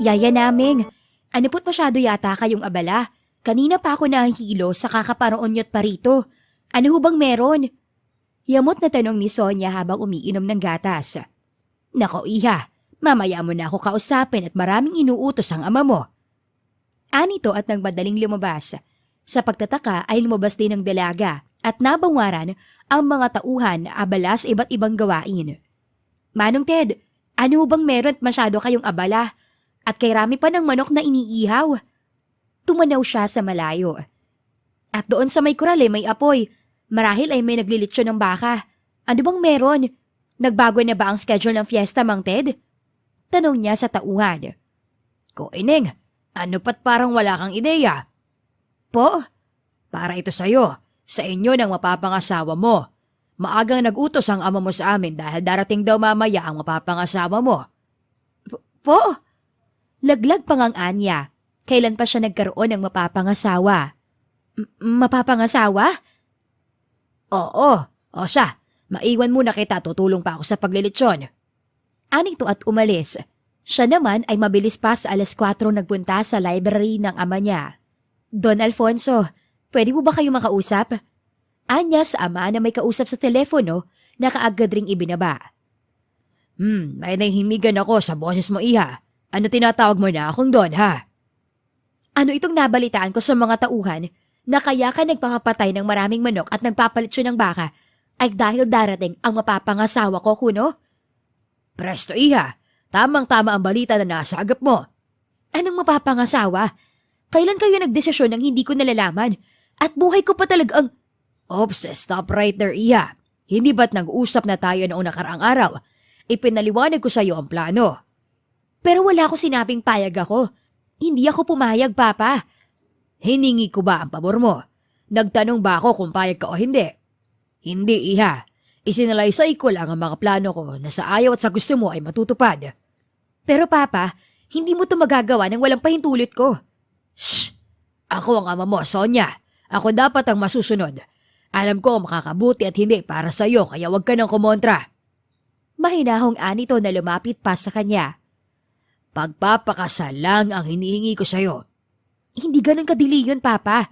Yaya naming, ano po't masyado yata kayong abala? Kanina pa ako nahihilo sa kakaparoon niyo't parito. Ano ho bang meron? Yamot na tanong ni Sonia habang umiinom ng gatas. Nako iha, mamaya mo na ako kausapin at maraming inuutos ang ama mo. Anito at nang madaling lumabas. Sa pagtataka ay lumabas din ng dalaga at nabawaran ang mga tauhan na abala sa iba't ibang gawain. Manong Ted, ano bang meron at masyado kayong abala? At kay rami pa ng manok na iniihaw. Tumanaw siya sa malayo. At doon sa may kurale may apoy. Marahil ay may naglilitsyo ng baka. Ano bang meron? Nagbago na ba ang schedule ng fiesta, Mang Ted? Tanong niya sa tauhan. Ko Ineng, ano pat parang wala kang ideya? Po? Para ito sa'yo. Sa inyo nang mapapangasawa mo. Maagang nag-utos ang ama mo sa amin dahil darating daw mamaya ang mapapangasawa mo. Po? Laglag pang ang anya. Kailan pa siya nagkaroon ng mapapangasawa? Mapapangasawa? Oo. O siya, maiwan muna kita, tutulong pa ako sa paglilitsyon. Anito at umalis. Siya naman ay mabilis pa sa 4:00 nagpunta sa library ng ama niya. Don Alfonso, pwede mo ba kayo makausap? Anya sa ama na may kausap sa telepono na kaagad ring ibinaba. May nahihimigan ako sa boses mo, iha. Ano tinatawag mo na akong Don, ha? Ano itong nabalitaan ko sa mga tauhan na kaya ka nagpapatay ng maraming manok at nagpapalitsyo ng baka ay dahil darating ang mapapangasawa ko, kuno? Presto, iha. Tamang-tama ang balita na nasa agap mo. Anong mapapangasawa? Kailan kayo nagdesisyon ng hindi ko nalalaman? At buhay ko pa talagang... Ops, stop right there, iha. Hindi ba't nag-usap na tayo noong nakaraang araw? Ipinaliwanag ko sa iyo ang plano. Pero wala ko sinabing payag ako. Hindi ako pumayag, Papa. Hiningi ko ba ang pabor mo? Nagtanong ba ako kung payag ka o hindi? Hindi, iha. Isinalaysay ko lang ang mga plano ko na sa ayaw at sa gusto mo ay matutupad. Pero Papa, hindi mo ito magagawa nang walang pahintulot ko. Shh! Ako ang ama mo, Sonia. Ako dapat ang masusunod. Alam ko makakabuti at hindi para sa iyo kaya huwag ka nang kumontra. Mahinahong anito na lumapit pa sa kanya. Pagpapakasal lang ang hinihingi ko sa'yo. Hindi ganun kadili yun, Papa.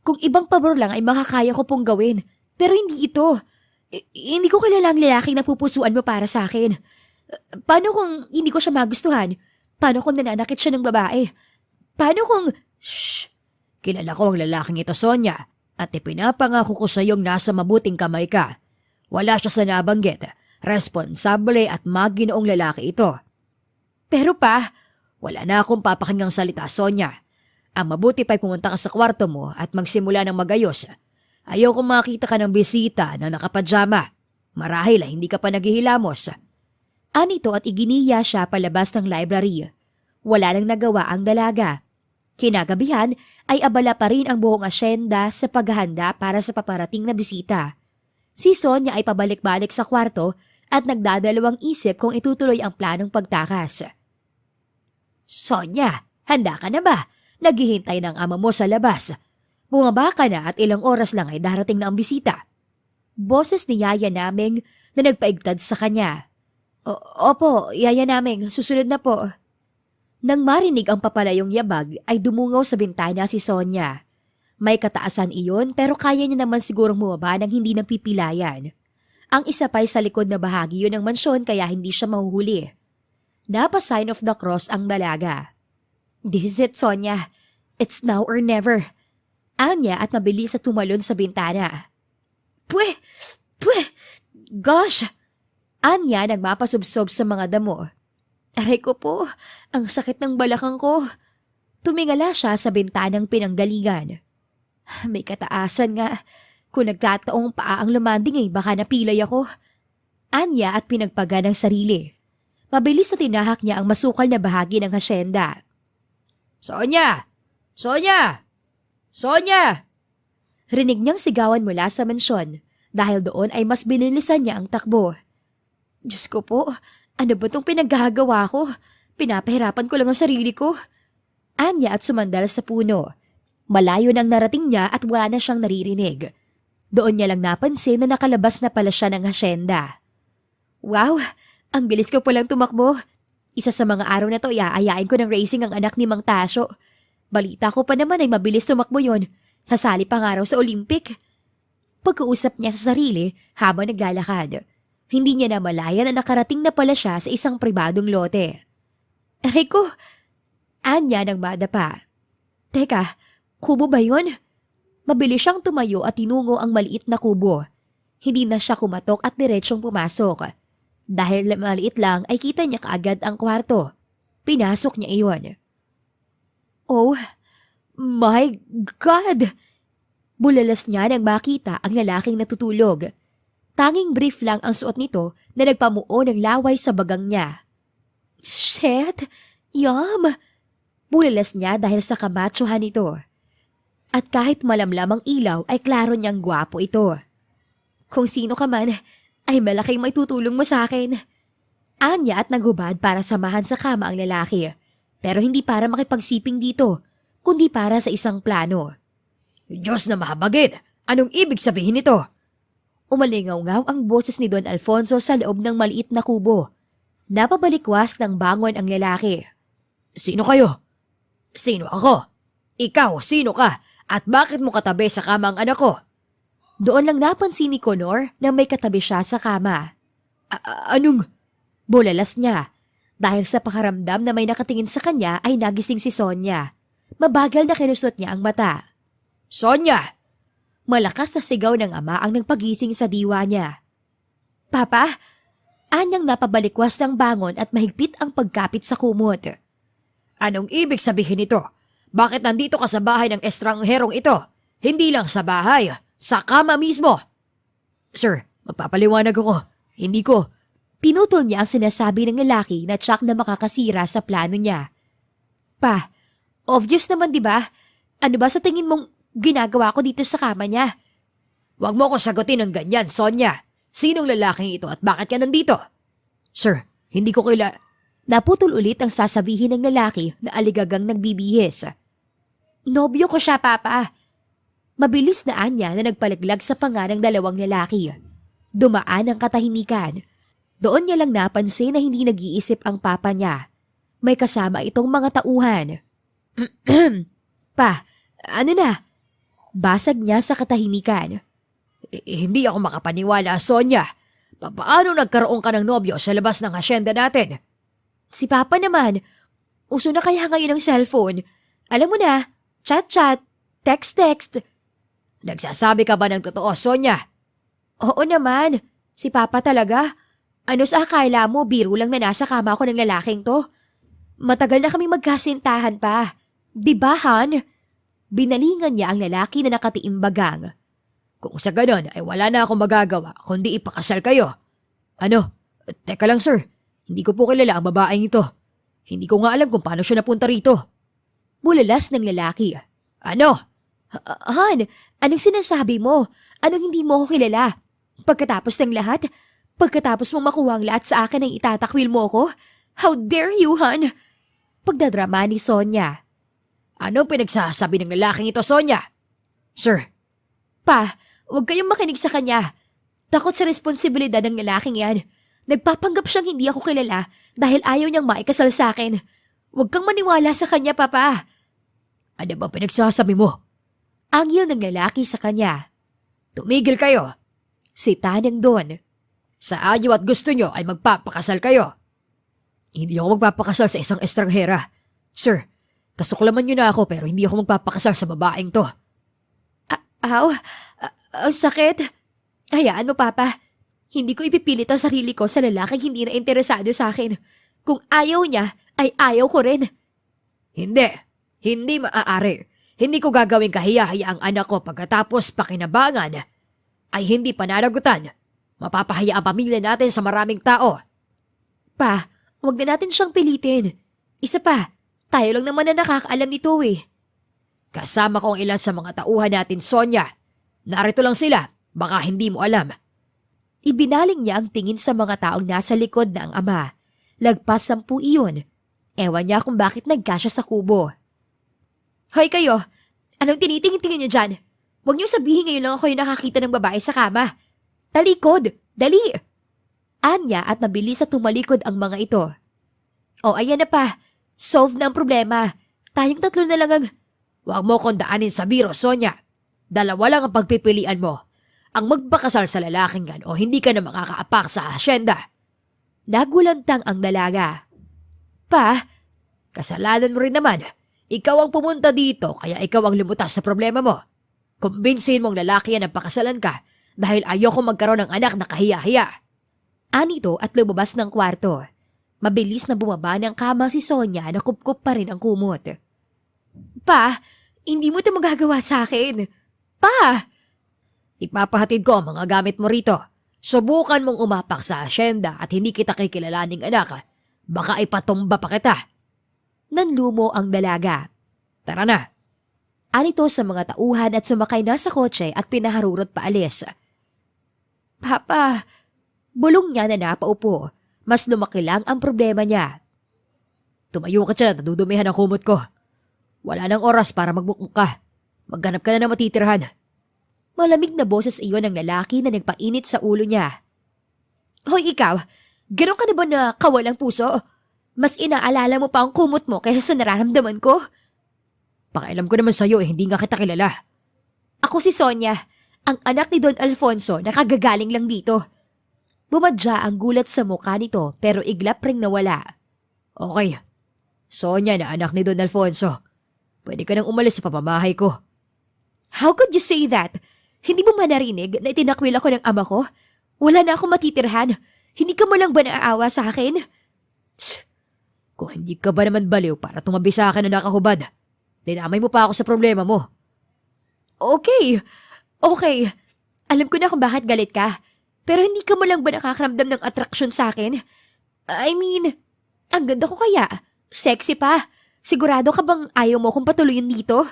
Kung ibang pabor lang ay makakaya ko pong gawin. Pero hindi ito. Hindi ko kilala ang lalaking napupusuan mo para sa akin. Paano kung hindi ko siya magustuhan? Paano kung nananakit siya ng babae? Paano kung... Shh! Kilala ko ang lalaking ito, Sonia. At ipinapangako ko sa iyong nasa mabuting kamay ka. Wala siya sa nabanggit. Responsable at maginoong lalaki ito. Pero pa, wala na akong papakinggang salita, Sonia. Ang mabuti pa'y pumunta ka sa kwarto mo at magsimula ng magayos. Ayoko makita ka ng bisita na nakapadyama. Marahil ay hindi ka pa naghihilamos. Anito at iginiya siya palabas ng library. Wala nang nagawa ang dalaga. Kinagabihan ay abala pa rin ang buong asyenda sa paghahanda para sa paparating na bisita. Si Sonia ay pabalik-balik sa kwarto at nagdadalawang isip kung itutuloy ang planong pagtakas. Sonia, handa ka na ba? Naghihintay ng ama mo sa labas. Bumaba ka na at ilang oras lang ay darating na ang bisita. Boses ni Yaya naming na nagpaigtad sa kanya. Opo, Yaya naming, susunod na po. Nang marinig ang papalayong yabag ay dumungaw sa bintana si Sonia. May kataasan iyon pero kaya niya naman sigurong bumaba nang hindi napipilayan. Ang isa pa'y sa likod na bahagi yun ng mansyon kaya hindi siya mahuhuli. Napa-sign of the cross ang dalaga. This is it, Sonia. It's now or never. Anya at mabilis at tumalon sa bintana. Pwe! Gosh! Anya nagmapasubsob sa mga damo. Aray ko po, ang sakit ng balakang ko. Tumingala siya sa bintanang pinanggalingan. May kataasan nga. Kung nagkataong paa ang lumanding ay baka napilay ako. Anya at pinagpaga ng sarili. Mabilis na tinahak niya ang masukal na bahagi ng hasyenda. Sonia! Sonia! Sonia! Rinig niyang sigawan mula sa mansyon dahil doon ay mas binilisan niya ang takbo. Diyos ko po, ano ba itong pinaggagawa ko? Pinapahirapan ko lang ang sarili ko. Anya at sumandal sa puno. Malayo nang narating niya at wala na siyang naririnig. Doon niya lang napansin na nakalabas na pala siya ng hasyenda. Wow! Ang bilis ko palang tumakbo. Isa sa mga araw na to, iaayain ko ng racing ang anak ni Mang Tasyo. Balita ko pa naman ay mabilis tumakbo yon. Sasali pa nga raw sa Olympic. Pagkausap niya sa sarili habang naglalakad. Hindi niya na malaya na nakarating na pala siya sa isang pribadong lote. Aray ko! Anya ng madapa. Teka, kubo ba yun? Mabilis siyang tumayo at tinungo ang maliit na kubo. Hindi na siya kumatok at diretsyong pumasok. Dahil maliit lang ay kita niya kaagad ang kwarto. Pinasok niya iyon. Oh my God! Bulalas niya nang makita ang lalaking natutulog. Tanging brief lang ang suot nito na nagpamuo ng laway sa bagang niya. Shit! Yum! Bulalas niya dahil sa kamatsuhan nito. At kahit malamlam ang ilaw ay klaro niyang gwapo ito. Kung sino ka man, ay malaking may tutulong mo sa akin. Anya at naghubad para samahan sa kama ang lalaki. Pero hindi para makipagsiping dito, kundi para sa isang plano. Diyos na mahabagin! Anong ibig sabihin nito? Umalingaw-ngaw ang boses ni Don Alfonso sa loob ng maliit na kubo. Napabalikwas ng bangon ang lalaki. Sino kayo? Sino ako? Ikaw, sino ka? At bakit mo katabi sa kama ang anak ko? Doon lang napansin ni Connor na may katabi siya sa kama. Anong? Bulalas niya. Dahil sa pakaramdam na may nakatingin sa kanya ay nagising si Sonia. Mabagal na kinusot niya ang mata. Sonia! Malakas na sigaw ng ama ang nagpagising sa diwa niya. Papa! Anyang napabalikwas ng bangon at mahigpit ang pagkapit sa kumot. Anong ibig sabihin nito? Bakit nandito ka sa bahay ng estrangherong ito? Hindi lang sa bahay, sa kama mismo. Sir, magpapaliwanag ako. Hindi ko. Pinutol niya ang sinasabi ng lalaki na tsak na makakasira sa plano niya. Pa, obvious naman di ba? Ano ba sa tingin mong ginagawa ko dito sa kama niya? Huwag mo ko sagutin ng ganyan, Sonia. Sinong lalaking ito at bakit ka nandito? Sir, hindi ko Naputol ulit ang sasabihin ng lalaki na aligagang nagbibihis. Nobyo ko siya, Papa. Mabilis na anya na nagpalaglag sa panga ng dalawang lalaki. Dumaan ang katahimikan. Doon niya lang napansin na hindi nag-iisip ang papa niya. May kasama itong mga tauhan. Pa, ano na? Basag niya sa katahimikan. Hindi ako makapaniwala, Sonia. Paano nagkaroon ka ng nobyo sa labas ng asyenda natin? Si Papa naman, uso na kaya ngayon ang cellphone. Alam mo na, chat-chat, text-text. Nagsasabi ka ba ng totoo, Sonia? Oo naman, si Papa talaga. Ano sa akala mo, biro lang na nasa kama ko ng lalaking to? Matagal na kami magkasintahan pa. Diba, Han? Binalingan niya ang lalaki na nakatiimbagang. Kung sa ganon ay wala na akong magagawa kundi ipakasal kayo. Ano? Teka lang, sir. Hindi ko po kilala ang babaeng ito. Hindi ko nga alam kung paano siya napunta rito. Bulalas ng lalaki. Ano? Han, anong sinasabi mo? Anong hindi mo ako kilala? Pagkatapos ng lahat? Pagkatapos mong makuha ang lahat sa akin ay itatakwil mo ako? How dare you, Han? Pagdadrama ni Sonia. Anong pinagsasabi ng lalaking ito, Sonia? Sir. Pa, huwag kayong makinig sa kanya. Takot sa responsibilidad ng lalaking yan. Nagpapanggap siyang hindi ako kilala dahil ayaw niyang maikasal sa akin. Huwag kang maniwala sa kanya, Papa. Ano ba pinagsasabi mo? Anghel ng lalaki sa kanya. Tumigil kayo. Si Tanang Don. Sa ayaw at gusto niyo ay magpapakasal kayo. Hindi ako magpapakasal sa isang estranghera. Sir, kasuklaman niyo na ako pero hindi ako magpapakasal sa babaeng to. Ang sakit. Hayaan mo, Papa. Hindi ko ipipilit ang sarili ko sa lalaking hindi na interesado sa akin. Kung ayaw niya, ay ayaw ko rin. Hindi maaari. Hindi ko gagawing kahiya-hiya ang anak ko pagkatapos pakinabangan ay hindi pananagutan. Mapapahaya ang pamilya natin sa maraming tao. Pa, huwag na natin siyang pilitin. Isa pa, tayo lang naman na nakakaalam nito eh. Kasama ko ang ilan sa mga tauhan natin, Sonia. Narito lang sila, baka hindi mo alam. Ibinaling niya ang tingin sa mga taong nasa likod na ang ama. Lagpas 10 iyon. Ewan niya kung bakit nagkasya sa kubo. Hoy kayo! Anong tinitingin-tingin niyo dyan? Huwag niyo sabihin ngayon lang ako yung nakakita ng babae sa kama. Talikod! Dali! Anya at mabilis na tumalikod ang mga ito. O ayan na pa, solve na ang problema. Tayong tatlo na lang ang... Huwag mo kong daanin sa biro, Sonia. Dalawa lang ang pagpipilian mo. Ang magpakasal sa lalaking yan o hindi ka na makakaapak sa asyenda. Nagulantang ang dalaga. Pa, Kasalanan mo rin naman. Ikaw ang pumunta dito kaya ikaw ang lumutas sa problema mo. Kumbinsihin mong lalaki yan ang pakasalan ka dahil ayoko magkaroon ng anak na kahiya-hiya. anito at lumabas ng kwarto. Mabilis na bumaba ng kama si Sonia na kupkup pa rin ang kumot. Pa, hindi mo ito magagawa sa akin. Pa! Ipapahatid ko ang mga gamit mo rito. Subukan mong umapak sa asyenda at hindi kita kikilalaning anak. Baka ipatumba pa kita. Nanlumo ang dalaga. Tara na. Anito sa mga tauhan at sumakay na sa kotse at pinaharurot paalis. Papa, bulong niya na napaupo. Mas lumaki lang ang problema niya. Tumayo ka dyan at nadudumihan ang kumot ko. Wala nang oras para magmukmuk ka. Maghanap ka na ng matitirhan. Malamig na boses iyon ng lalaki na nagpainit sa ulo niya. Hoy ikaw, gano'n ka na ba na kawalang puso? Mas inaalala mo pa ang kumot mo kaysa sa nararamdaman ko? Pakialam ko naman sa'yo hindi nga kita kilala. Ako si Sonia, ang anak ni Don Alfonso na kagagaling lang dito. Bumadya ang gulat sa mukha nito pero iglap ring nawala. Okay. Sonia na anak ni Don Alfonso. Pwede ka nang umalis sa pamamahay ko. How could you say that? Hindi mo man narinig na itinakwil ako ng ama ko? Wala na akong matitirhan. Hindi ka mo lang ba naaawa sa akin? Tsk! Kung hindi ka ba naman baliw para tumabi sa akin na nakahubad, dinamay mo pa ako sa problema mo. Okay. Alam ko na kung bakit galit ka. Pero hindi ka mo lang ba nakakaramdam ng atraksyon sa akin? I mean, ang ganda ko kaya. Sexy pa. Sigurado ka bang ayaw mo kong patuloyin dito?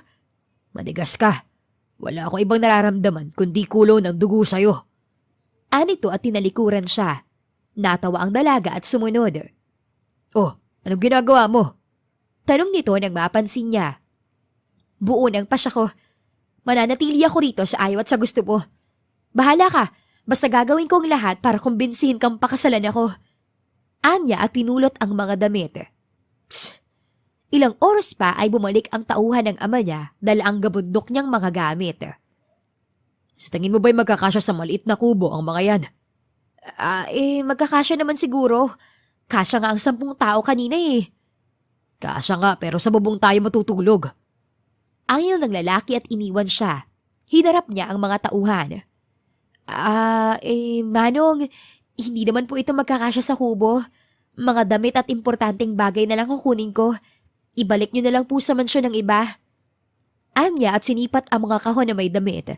Manigas ka. Wala akong ibang nararamdaman kundi kulo ng dugo sa'yo. Anito at tinalikuran siya. Natawa ang dalaga at sumunod. Oh, anong ginagawa mo? Tanong nito nang mapansin niya. Buo ng pasya ko. Mananatili ako rito sa ayaw at sa gusto mo. Bahala ka. Basta gagawin ko ang lahat para kumbinsihin kang pakasalan ako. Anya at pinulot ang mga damit. Psst! Ilang oras pa ay bumalik ang tauhan ng ama niya dala ang gabundok niyang mga gamit. Sa tingin mo ba'y magkakasya sa maliit na kubo ang mga yan? Magkakasya naman siguro. Kasya nga ang 10 tao kanina eh. Kasya nga pero sa bubong tayo matutulog. Angil ng lalaki at iniwan siya. Hinarap niya ang mga tauhan. Manong, hindi naman po ito magkakasya sa kubo. Mga damit at importanteng bagay na lang kukunin ko. Ibalik niyo na lang po sa mansyon ng iba. Anya at sinipat ang mga kahon na may damit.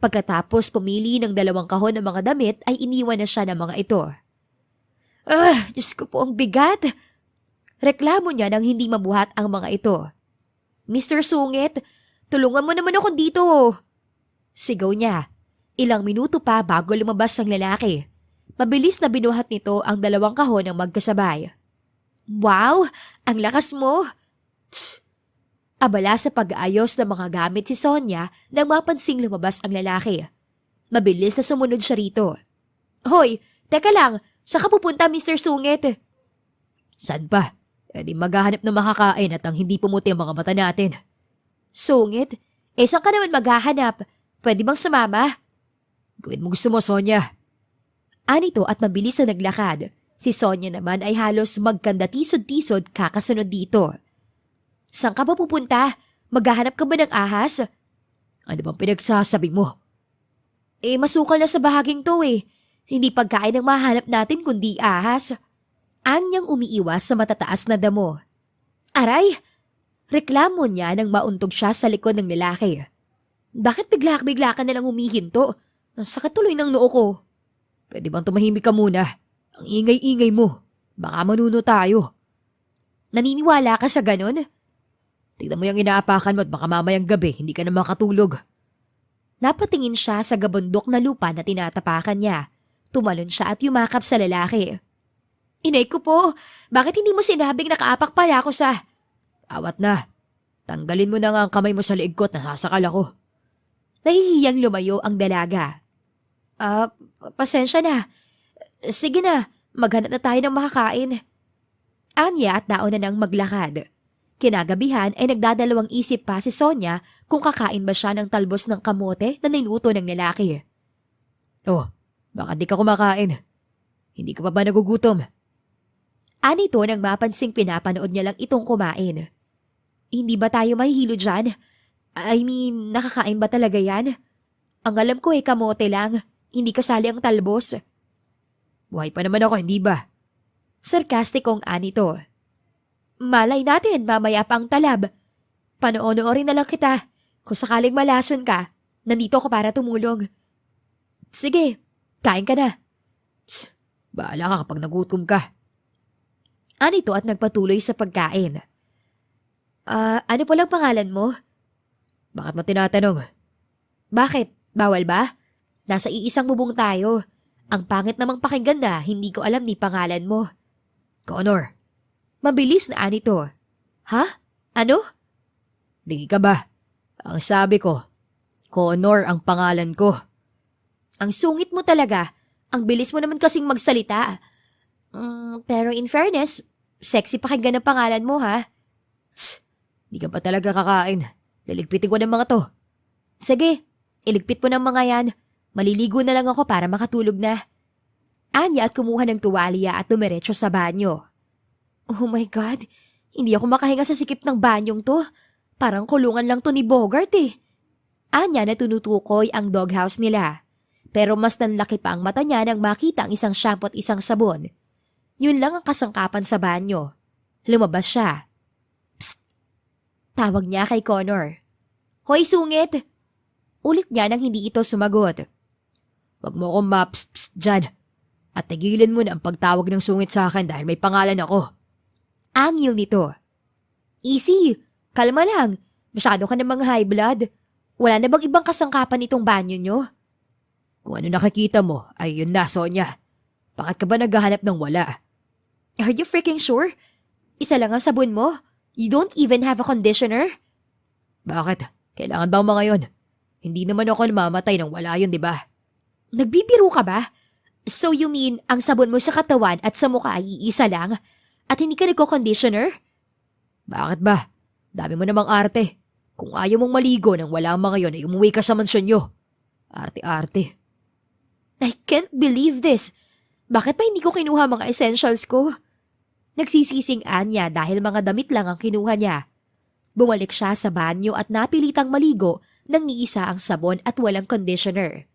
Pagkatapos pumili ng 2 kahon ng mga damit ay iniwan na siya ng mga ito. Diyos ko po ang bigat. Reklamo niya nang hindi mabuhat ang mga ito. Mr. Sungit, tulungan mo naman ako dito. Sigaw niya. Ilang minuto pa bago lumabas ang lalaki. Mabilis na binuhat nito ang 2 kahon ng magkasabay. Wow! Ang lakas mo! Tsk! Abala sa pag-aayos ng mga gamit si Sonia nang mapansing lumabas ang lalaki. Mabilis na sumunod siya rito. Hoy! Teka lang! Saan ka pupunta, Mr. Sungit? Saan pa? Di maghahanap na makakain at ang hindi pumuti ang mga mata natin. Sungit? Saan ka naman maghahanap? Pwede bang sumama? Gawin mo gusto mo, Sonia. Anito at mabilis na naglakad. Si Sonia naman ay halos magkanda-tisod-tisod kakasunod dito. Saan ka ba pupunta? Maghahanap ka ba ng ahas? Ano bang pinagsasabi mo? Masukal na sa bahaging to eh. Hindi pagkain ang mahanap natin kundi ahas. Anyang umiiwas sa matataas na damo. Aray! Reklamo niya nang mauntog siya sa likod ng lalaki. Bakit bigla ka nalang umihinto? Ang sakit tuloy ng noo ko. Pwede bang tumahimik ka muna? Ang ingay-ingay mo. Baka manuno tayo. Naniniwala ka sa ganun? Tignan mo yung inaapakan mo at baka mamayang gabi hindi ka na makatulog. Napatingin siya sa gabundok na lupa na tinatapakan niya. Tumalon siya at yumakap sa lalaki. Inay ko po, bakit hindi mo sinabing nakaapak pala ako sa... Awat na. Tanggalin mo na nga ang kamay mo sa liig ko at nasasakal ako. Nahihiyang lumayo ang dalaga. Pasensya na. Sige na, maghanap na tayo ng makakain. Anya at nauna nang maglakad. Kinagabihan ay nagdadalawang isip pa si Sonia kung kakain ba siya ng talbos ng kamote na niluto ng lalaki. Oh, baka di ka kumakain. Hindi ka pa ba nagugutom? Anito nang mapansing pinapanood niya lang itong kumain. Hindi ba tayo mahihilo dyan? I mean, nakakain ba talaga yan? Ang alam ko ay kamote lang, hindi kasali ang talbos. Buhay pa naman ako, hindi ba? Sarkastikong Anito. Malay natin, mamaya pa ang talab. Panoorin na lang kita. Kung sakaling malason ka, nandito ko para tumulong. Sige, kain ka na. Bahala ka kapag nagutom ka. Anito at nagpatuloy sa pagkain. Ano po lang pangalan mo? Bakit mo tinatanong? Bakit? Bawal ba? Nasa iisang bubong tayo. Ang pangit namang pakinggan na hindi ko alam ni pangalan mo. Connor. Mabilis na Anito. Ha? Ano? Bigi ka ba? Ang sabi ko, Connor ang pangalan ko. Ang sungit mo talaga. Ang bilis mo naman kasing magsalita. Pero in fairness, sexy pakinggan ang pangalan mo ha. Di ka pa talaga kakain. Liligpitin ko ng mga to. Sige, iligpit mo ng mga yan. Maliligo na lang ako para makatulog na. Anya at kumuha ng tuwalya at dumiretso sa banyo. Oh my God, hindi ako makahinga sa sikip ng banyong to. Parang kulungan lang to ni Bogart eh. Anya na tinutukoy ang doghouse nila. Pero mas nanlaki pa ang mata niya nang makita ang isang shampoo at isang sabon. Yun lang ang kasangkapan sa banyo. Lumabas siya. Psst! Tawag niya kay Connor. Hoy sungit! Ulit niya nang hindi ito sumagot. Wag mo akong mapst-pst dyan. At tigilin mo na ang pagtawag ng sungit sa akin dahil may pangalan ako. Angil nito. Easy, kalma lang. Masyado ka namang high blood. Wala na bang ibang kasangkapan itong banyo nyo? Kung ano nakikita mo, ay yun na, Sonia. Bakit ka ba naghahanap ng wala? Are you freaking sure? Isa lang ang sabon mo? You don't even have a conditioner? Bakit? Kailangan bang mga yun? Hindi naman ako namamatay nang wala yun, di ba? Nagbibiro ka ba? So you mean, ang sabon mo sa katawan at sa mukha ay iisa lang? At hindi ka nagko-conditioner? Bakit ba? Dami mo namang arte. Kung ayaw mong maligo nang wala ang mga yun ay umuwi ka sa mansyon nyo. Arte-arte. I can't believe this. Bakit pa hindi ko kinuha mga essentials ko? Nagsisising Anya dahil mga damit lang ang kinuha niya. Bumalik siya sa banyo at napilitang maligo nang iisa ang sabon at walang conditioner.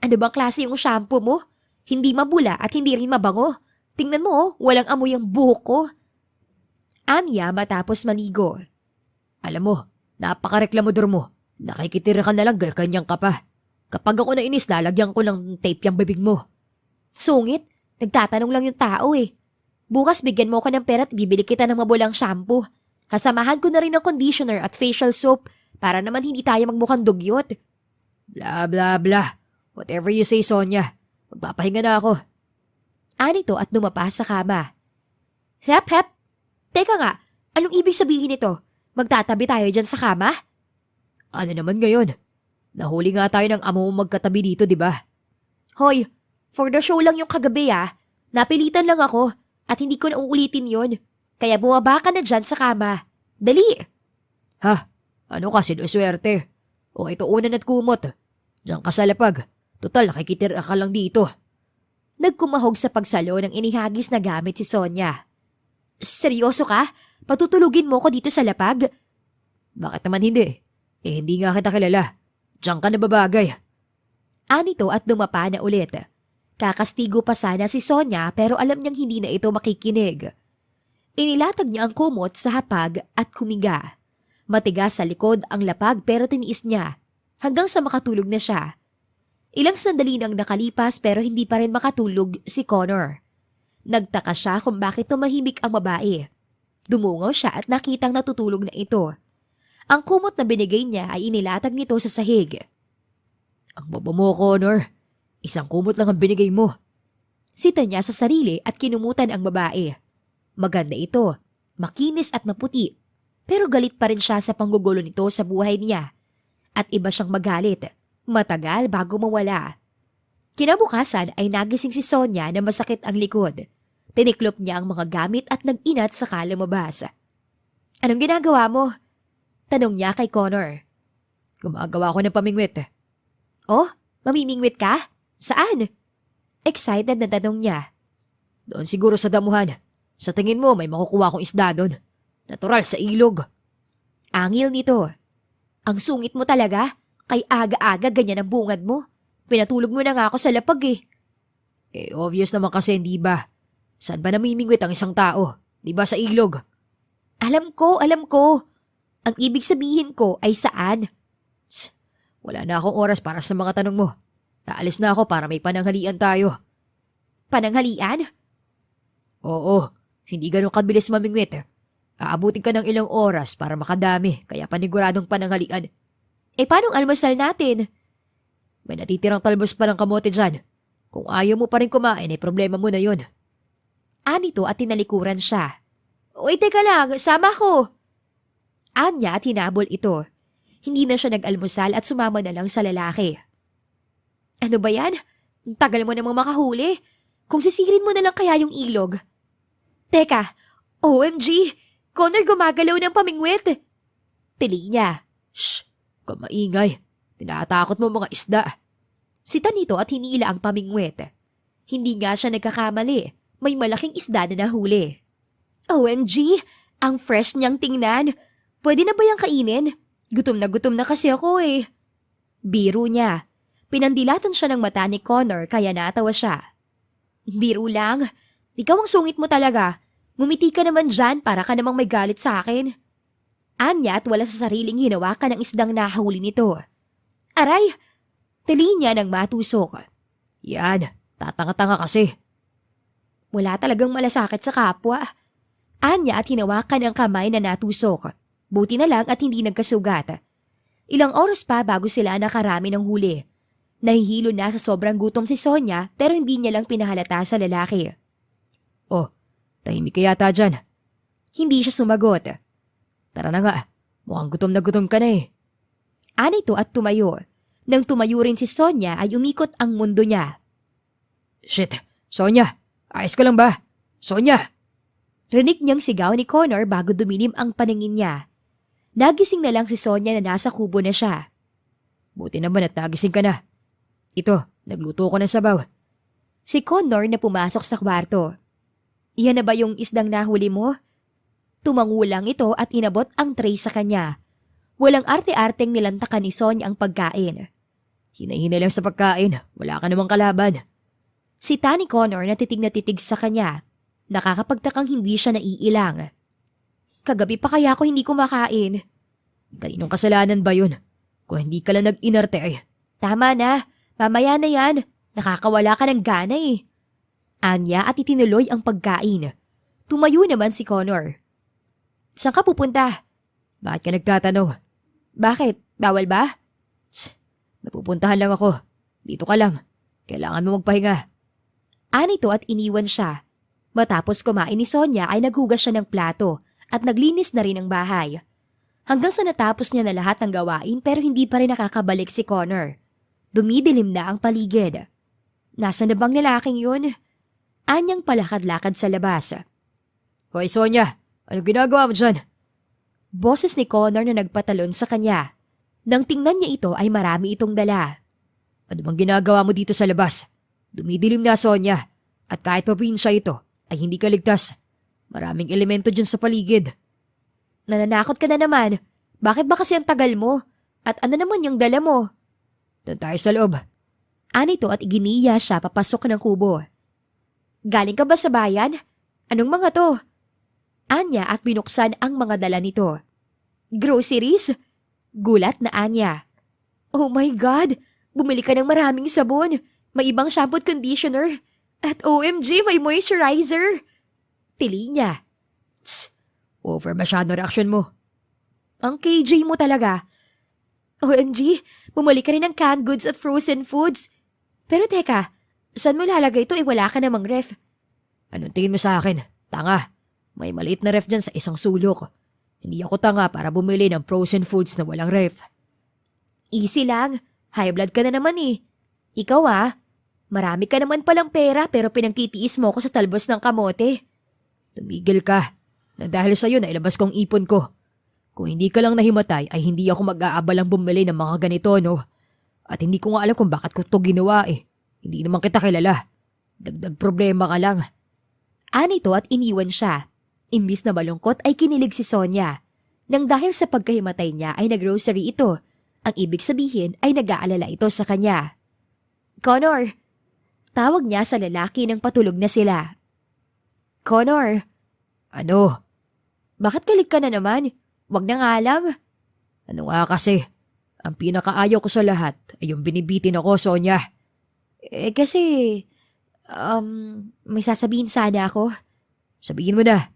Ano bang klase yung shampoo mo? Hindi mabula at hindi rin mabango. Tingnan mo, walang amoy ang buhok ko. Anya matapos maligo. Alam mo, napakareklamador mo. Nakikitira ka na lang, ganyan ka pa. Kapag ako nainis, lalagyan ko ng tape yung bibig mo. Sungit, nagtatanong lang yung tao eh. Bukas bigyan mo ko ng pera at bibili kita ng mabulang shampoo. Kasamahan ko na rin ng conditioner at facial soap para naman hindi tayo magmukhang dugyot. Blah, blah, blah. Whatever you say, Sonia. Magpapahinga na ako. Anito at dumapa sa kama. Hep, hep. Teka nga, anong ibig sabihin nito? Magtatabi tayo dyan sa kama? Ano naman ngayon? Nahuli nga tayo ng amo mo magkatabi dito, di ba? Hoy, for the show lang yung kagabi ah. Napilitan lang ako at hindi ko na uulitin yon. Kaya bumaba ka na dyan sa kama. Dali! Ha? Ano ka, sinuswerte? O ito unan at kumot. Diyan ka sa lapag. Total, nakikitira ka lang dito. Nagkumahog sa pagsalo ng inihagis na gamit si Sonia. Seryoso ka? Patutulugin mo ko dito sa lapag? Bakit naman hindi? Eh hindi nga kita kilala. Diyan ka nababagay. Anito at dumapa na ulit. Kakastigo pa sana si Sonia pero alam niyang hindi na ito makikinig. Inilatag niya ang kumot sa hapag at humiga. Matigas sa likod ang lapag pero tiniis niya hanggang sa makatulog na siya. Ilang sandali nang nakalipas pero hindi pa rin makatulog si Connor. Nagtaka siya kung bakit tumahimik ang babae. Dumungaw siya at nakitang natutulog na ito. Ang kumot na binigay niya ay inilatag nito sa sahig. Ang baba mo, Connor. Isang kumot lang ang binigay mo. Sita niya sa sarili at kinumutan ang babae. Maganda ito, makinis at maputi. Pero galit pa rin siya sa panggugulo nito sa buhay niya. At iba siyang magalit. Matagal bago mawala. Kinabukasan ay nagising si Sonia na masakit ang likod. Tiniklop niya ang mga gamit at nag-inat saka lumabas. Anong ginagawa mo? Tanong niya kay Connor. Gumagawa ko ng pamingwit. Oh, mamimingwit ka? Saan? Excited na tanong niya. Doon siguro sa damuhan. Sa tingin mo, may makukuha akong isda doon. Natural sa ilog. Angil nito. Ang sungit mo talaga. Kay aga-aga ganyan ang bungad mo. Pinatulog mo na nga ako sa lapag eh. Obvious naman kasi, hindi ba? Saan ba namimingwit ang isang tao? Di ba sa ilog? Alam ko. Ang ibig sabihin ko ay saan? Wala na akong oras para sa mga tanong mo. Aalis na ako para may pananghalian tayo. Pananghalian? Oo, hindi ganun kabilis mamingwit. Aabutin ka ng ilang oras para makadami, kaya paniguradong pananghalian. Paano ang almusal natin? May natitirang talbos pa ng kamote dyan. Kung ayaw mo pa rin kumain, problema mo na yun. Anito at tinalikuran siya. Uy, teka lang, sama ko. Anya at hinabol ito. Hindi na siya nag-almusal at sumama na lang sa lalaki. Ano ba yan? Ang tagal mo namang makahuli. Kung sisirin mo na lang kaya yung ilog. Teka, OMG! Connor gumagalaw ng pamingwit. Tili niya. Shh! Kamaingay. Tinatakot mo mga isda. Sita nito at hinila ang pamingwit. Hindi nga siya nagkakamali. May malaking isda na nahuli. OMG! Ang fresh niyang tingnan. Pwede na ba yung kainin? Gutom na kasi ako eh. Biro niya. Pinandilatan siya ng mata ni Connor kaya natawa siya. Biro lang. Ikaw ang sungit mo talaga. Ngumiti ka naman dyan para ka namang may galit sa akin. Anya at wala sa sariling hinawakan ng isdang nahuli nito. Aray! Tili niya ng matusok. Yan, tatanga-tanga kasi. Wala talagang malasakit sa kapwa. Anya at hinawakan ang kamay na natusok. Buti na lang at hindi nagkasugat. Ilang oras pa bago sila nakarami ng huli. Nahihilo na sa sobrang gutom si Sonia pero hindi niya lang pinahalata sa lalaki. Oh, tahimik ka yata dyan. Hindi siya sumagot. Tara na nga, mukhang gutom na gutom ka na eh. Anito at tumayo. Nang tumayo rin si Sonia ay umikot ang mundo niya. Shit, Sonia, ayos ka lang ba? Sonia! Rinig niyang sigaw ni Connor bago dumilim ang paningin niya. Nagising na lang si Sonia na nasa kubo na siya. Buti naman at nagising ka na. Ito, nagluto ko ng sabaw. Si Connor na pumasok sa kwarto. Iyan na ba yung isdang nahuli mo? Tumangulang ito at inabot ang tray sa kanya. Walang arte-arteng nilantakan ni Sonia ang pagkain. Hinay-hinay lang sa pagkain, wala ka namang kalaban. Si Tani Connor natitig na titig sa kanya. Nakakapagtakang hindi siya naiilang. Kagabi pa kaya ako hindi kumakain. Kaninong kasalanan ba yun? Kung hindi ka lang nag-inarte ay. Tama na, mamaya na yan. Nakakawala ka ng gana eh. Anya at itinuloy ang pagkain. Tumayo naman si Connor. Saan ka pupunta? Bakit ka nagtatanong? Bakit? Bawal ba? Napupuntahan lang ako. Dito ka lang. Kailangan mo magpahinga. Anito at iniwan siya. Matapos kumain ni Sonia ay naghugas siya ng plato at naglinis na rin ang bahay. Hanggang sa natapos niya na lahat ng gawain pero hindi pa rin nakakabalik si Connor. Dumidilim na ang paligid. Nasaan na bang lalaking yun? Anyang palakad-lakad sa labas. Hoy Sonia, ano ginagawa mo dyan? Boses ni Connor na nagpatalon sa kanya. Nang tingnan niya ito ay marami itong dala. Ano bang ginagawa mo dito sa labas? Dumidilim na Sonia. At kahit probinsya ito, ay hindi ka ligtas. Maraming elemento dyan sa paligid. Nananakot ka na naman. Bakit ba kasi ang tagal mo? At ano naman yung dala mo? Doon tayo sa loob. Anito at iginiya siya papasok ng kubo. Galing ka ba sa bayan? Anong mga to? Anya at binuksan ang mga dala nito. Groceries? Gulat na Anya. Oh my God! Bumili ka ng maraming sabon. May ibang shampoo at conditioner. At OMG, may moisturizer. Tili niya. Over masyado reaksyon mo. Ang KJ mo talaga. OMG, bumili ka rin ng canned goods at frozen foods. Pero teka, saan mo lalagay ito wala ka namang ref? Anong tingin mo sa akin? Tanga. May maliit na ref dyan sa isang sulok. Hindi ako tanga para bumili ng frozen foods na walang ref. Easy lang. High blood ka na naman eh. Ikaw Marami ka naman palang pera pero pinagtitiis mo ko sa talbos ng kamote. Tumigil ka. Na dahil sa'yo nailabas kong ipon ko. Kung hindi ka lang nahimatay ay hindi ako mag-aabalang bumili ng mga ganito, no? At hindi ko nga alam kung bakit ko to ginawa eh. Hindi naman kita kilala. Dagdag problema ka lang. Anito at iniwan siya. Imbis na malungkot ay kinilig si Sonia. Nang dahil sa pagkahimatay niya ay nag-grocery ito. Ang ibig sabihin ay nag-aalala ito sa kanya. Connor! Tawag niya sa lalaki nang patulog na sila. Connor! Ano? Bakit galit ka na naman? Wag na nga lang. Ano nga kasi? Ang pinakaayaw ko sa lahat ay yung binibitin ako, Sonia. Kasi... may sasabihin sana ako. Sabihin mo na.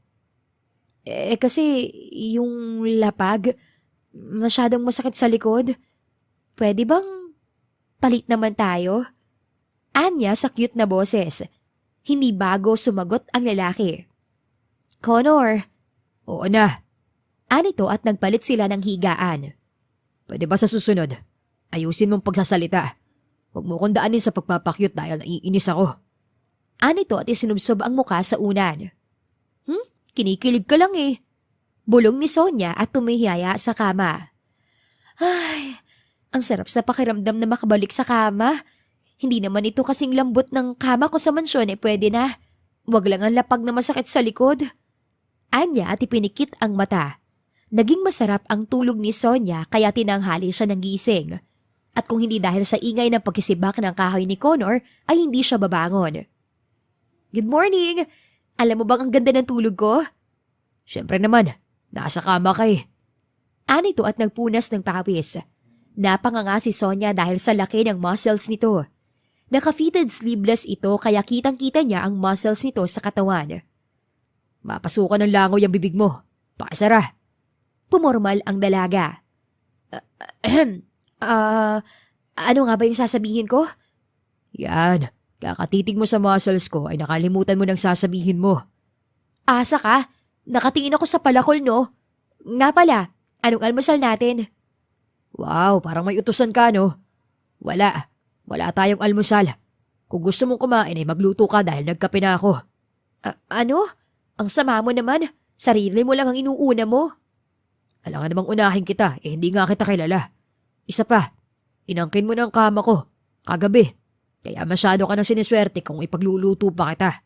Kasi yung lapag, masyadong masakit sa likod. Pwede bang palit naman tayo? Anya sa cute na boses. Hindi bago sumagot ang lalaki. Connor, Oo na. anito at nagpalit sila ng higaan. Pwede ba sa susunod? Ayusin mong pagsasalita. Huwag mo kong daanin sa pagpapakyut dahil naiinis ako. Anito at isinubsob ang muka sa unan. Kinikilig ka lang eh. Bulong ni Sonia at tumihiyaya sa kama. Ay, ang sarap sa pakiramdam na makabalik sa kama. Hindi naman ito kasing lambot ng kama ko sa mansyon pwede na. Wag lang ang lapag na masakit sa likod. Anya at ipinikit ang mata. Naging masarap ang tulog ni Sonia kaya tinanghali siya ng gising. At kung hindi dahil sa ingay ng pagkisibak ng kahoy ni Connor ay hindi siya babangon. Good morning! Alam mo bang ang ganda ng tulog ko? Siyempre naman, nasa kama ka eh. Anito at nagpunas ng pawis. Napanganga si Sonia dahil sa laki ng muscles nito. Naka-fitted sleeveless ito kaya kitang-kita niya ang muscles nito sa katawan. Mapasukan ng langoy ang bibig mo. Pakisara. Pumormal ang dalaga. Ano nga ba yung sasabihin ko? Yan. Kakatitig mo sa muscles ko ay nakalimutan mo ng sasabihin mo. Asa ka? Nakatingin ako sa palakol no? Nga pala, anong almusal natin? Wow, parang may utusan ka no? Wala. Wala tayong almusal. Kung gusto mong kumain ay magluto ka dahil nagkape na ako. Ano? Ang sama mo naman. Sarili mo lang ang inuuna mo. Alangan namang unahin kita, hindi nga kita kilala. Isa pa, inangkin mo ng kama ko, kagabi. Kaya masyado ka na siniswerte kung ipagluluto pa kita.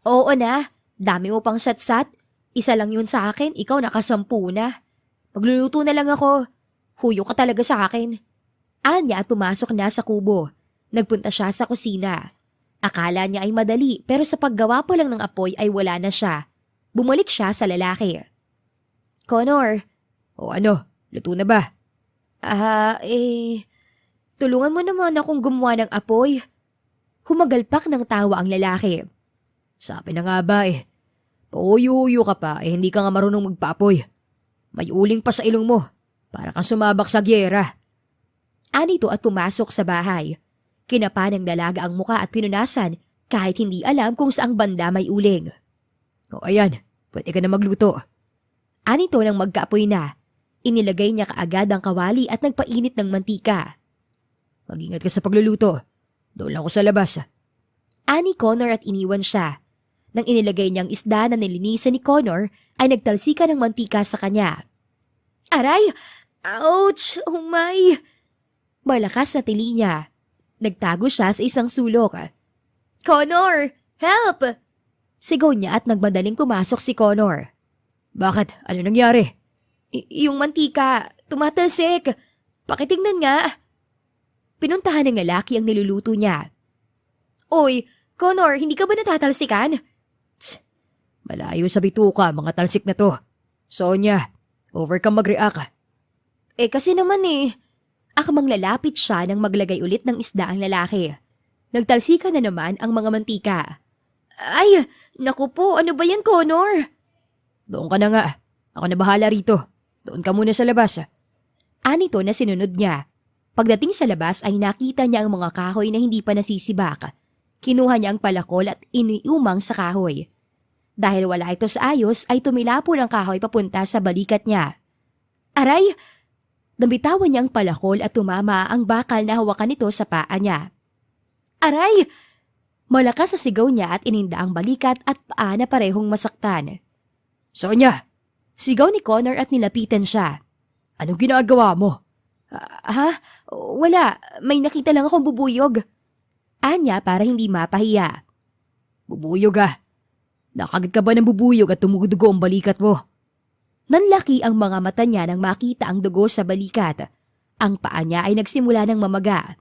Oo na, dami mo pang satsat. Isa lang yun sa akin, ikaw nakasampu na. Magluluto na lang ako. Huyo ka talaga sa akin. Anya at pumasok na sa kubo. Nagpunta siya sa kusina. Akala niya ay madali pero sa paggawa pa lang ng apoy ay wala na siya. Bumalik siya sa lalaki. Connor. O ano, luto na ba? Tulungan mo naman akong gumawa ng apoy. Humagalpak ng tawa ang lalaki. Sabi na nga ba eh. Pauyo-huyo ka pa hindi ka nga marunong magpaapoy. May uling pa sa ilong mo. Para kang sumabak sa gyera. Anito at pumasok sa bahay. Kinapa ng dalaga ang muka at pinunasan kahit hindi alam kung saang banda may uling. O ayan, pwede ka na magluto. Anito nang magkaapoy na. Inilagay niya kaagad ang kawali at nagpainit ng mantika. Mag-ingat ka sa pagluluto. Doon lang ako sa labas. Ani Connor at iniwan siya. Nang inilagay niyang isda na nilinisan ni Connor ay nagtalsika ng mantika sa kanya. Aray! Ouch! Oh my! Malakas na tili niya. Nagtago siya sa isang sulok. Connor! Help! Sigaw niya at nagmadaling pumasok si Connor. Bakit? Ano nangyari? Yung mantika, tumatalsik. Pakitingnan nga. Pinuntahan ng lalaki ang niluluto niya. Oy, Connor, hindi ka ba natatalsikan? Malayo sa bituka, mga talsik na to. Sonia, over kang mag-react. Kasi naman Akmang lalapit siya nang maglagay ulit ng isda ang lalaki. Nagtalsika na naman ang mga mantika. Ay, naku po, ano ba yan, Connor? Doon ka na nga. Ako na bahala rito. Doon ka muna sa labas. Anito na sinunod niya. Pagdating sa labas ay nakita niya ang mga kahoy na hindi pa nasisibak. Kinuha niya ang palakol at iniumang sa kahoy. Dahil wala ito sa ayos ay tumilapo ng kahoy papunta sa balikat niya. Aray! Nabitawan niya ang palakol at tumama ang bakal na hawakan nito sa paa niya. Aray! Malakas sa sigaw niya at ininda ang balikat at paa na parehong masaktan. Sonia! Sigaw ni Connor at nilapitan siya. Anong ginagawa mo? Ha? Wala. May nakita lang akong bubuyog. Anya para hindi mapahiya. Bubuyog ah. Nakagad ka ba ng bubuyog at tumudugo ang balikat mo? Nanlaki ang mga mata niya nang makita ang dugo sa balikat. Ang paa niya ay nagsimula ng mamaga.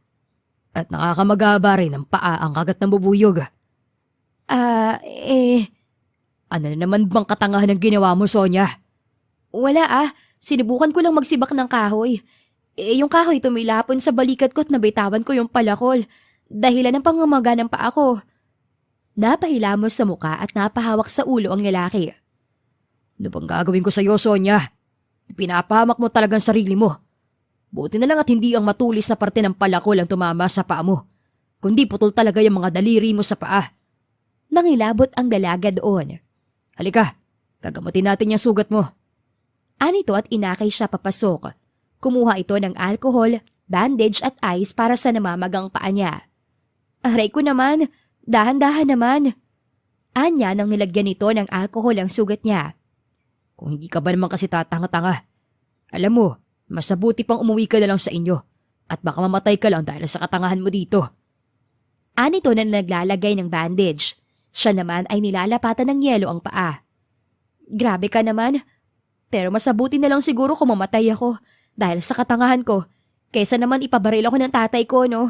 At nakakamagaba rin ng paa ang kagat ng bubuyog. Ano na naman bang katangahan ang ginawa mo, Sonia? Wala sinubukan ko lang magsibak ng kahoy. Yung kahoy tumilapon sa balikat ko at nabitawan ko yung palakol. Dahilan ng pangamaga ng paa ko. Napahilamos sa muka at napahawak sa ulo ang lalaki. Ano bang gagawin ko sa iyo, Sonia? Pinapahamak mo talagang sarili mo. Buti na lang at hindi ang matulis na parte ng palakol ang tumama sa paa mo, kundi putol talaga yung mga daliri mo sa paa. Nangilabot ang dalaga doon. Halika, gagamutin natin yung sugat mo. Anito at inakay siya papasok. Kumuha ito ng alcohol, bandage at ice para sa namamagang paa niya. Aray ko naman, dahan-dahan naman. Anya nang nilagyan nito ng alcohol ang sugat niya. Kung hindi ka ba naman kasi tatanga-tanga, alam mo, mas mabuti pang umuwi ka na lang sa inyo at baka mamatay ka lang dahil sa katangahan mo dito. Anito na naglalagay ng bandage. Siya naman ay nilalapatan ng yelo ang paa. Grabe ka naman. Pero mas mabuti na lang siguro kung mamatay ako dahil sa katangahan ko kaysa naman ipabaril ako ng tatay ko, no?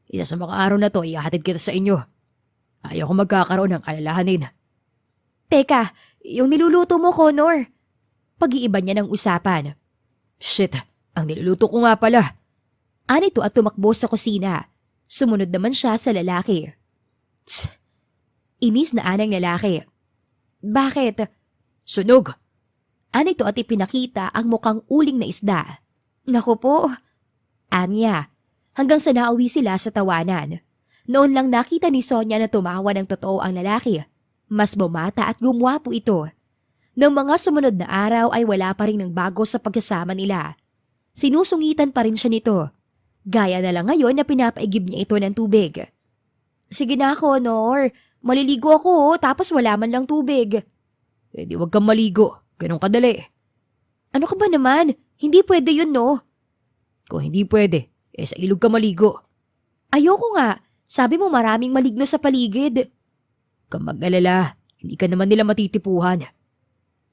Isa sa mga araw na to, ihahatid kita sa inyo. Ayaw ko magkakaroon ng alalahanin. Teka, yung niluluto mo, Connor. Pag-iiba niya ng usapan. Shit, ang niluluto ko nga pala. Anito at tumakbo sa kusina. Sumunod naman siya sa lalaki. Inis na anang lalaki. Bakit? Sunog! Anito at ipinakita ang mukhang uling na isda. Naku po. Anya, hanggang sa nauwi sila sa tawanan. Noon lang nakita ni Sonia na tumawa ng totoo ang lalaki. Mas bumata at gumwapo ito. Noong mga sumunod na araw ay wala pa rin ng bago sa pagkasama nila. Sinusungitan pa rin siya nito. Gaya na lang ngayon na pinapaigib niya ito ng tubig. Sige na, Connor. Maliligo ako tapos wala man lang tubig. Di wag kang maligo. Ganun kadali. Ano ka ba naman? Hindi pwede yun, no? Kung hindi pwede, sa ilog ka maligo. Ayoko nga. Sabi mo maraming maligno sa paligid. Kung mag-alala, hindi ka naman nila matitipuhan.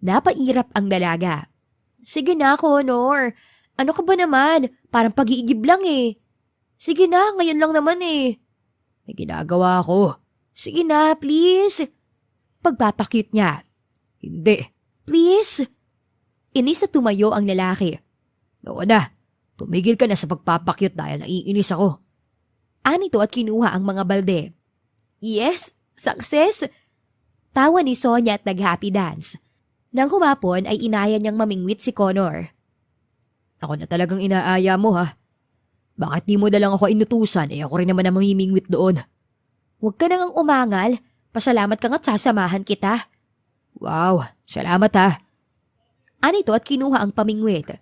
Napairap ang dalaga. Sige na, Connor. Ano ka ba naman? Parang pag-iigib lang eh. Sige na, ngayon lang naman eh. May ginagawa ako. Sige na, please. Pagpapakyut niya. Hindi. Please. Inis na tumayo ang lalaki. Oo na. Tumigil ka na sa pagpapakyut dahil naiinis ako. Anito at kinuha ang mga balde. Yes, success. Tawa ni Sonia at nag-happy dance. Nang humapon ay inaya niyang mamingwit si Connor. Ako na talagang inaaya mo ha. Bakit di mo na lang ako inutusan ako rin naman ang mamimingwit doon. Huwag ka nang umangal. Pasalamat ka nga't sasamahan kita. Wow, salamat ha. Anito at kinuha ang pamingwit.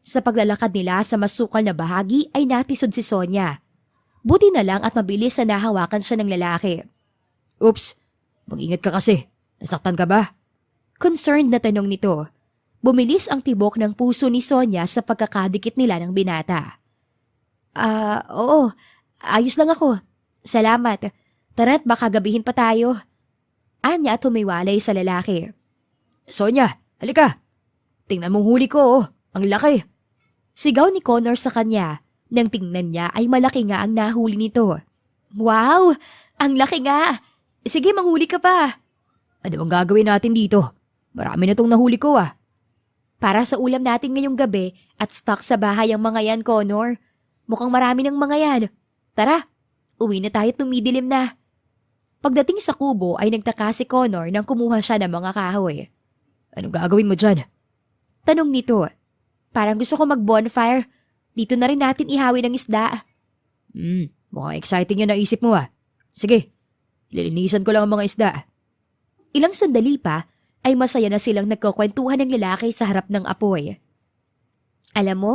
Sa paglalakad nila sa masukal na bahagi ay natisod si Sonia. Buti na lang at mabilis na nahawakan siya ng lalaki. Oops, mag-ingat ka kasi. Nasaktan ka ba? Concerned na tanong nito. Bumilis ang tibok ng puso ni Sonia sa pagkakadikit nila ng binata. Oo. Ayos lang ako. Salamat. Tara't baka gabihin pa tayo. Anya at humiwalay sa lalaki. Sonia, halika. Tingnan mong huli ko, oh. Ang laki. Sigaw ni Connor sa kanya. Nang tingnan niya ay malaki nga ang nahuli nito. Wow! Ang laki nga! Sige, manghuli ka pa. Ano bang gagawin natin dito? Marami na tong nahuli ko ah. Para sa ulam natin ngayong gabi at stock sa bahay ang mga yan, Connor. Mukhang marami ng mga yan. Tara, uwi na tayo, tumidilim na. Pagdating sa kubo ay nagtaka si Connor nang kumuha siya ng mga kahoy. Anong gagawin mo dyan? Tanong nito. Parang gusto ko mag-bonfire. Dito na rin natin ihawi ng isda. Mukhang exciting yung naisip mo ah. Sige, ililinisan ko lang ang mga isda. Ilang sandali pa ay masaya na silang nagkukwentuhan ng lalaki sa harap ng apoy. Alam mo,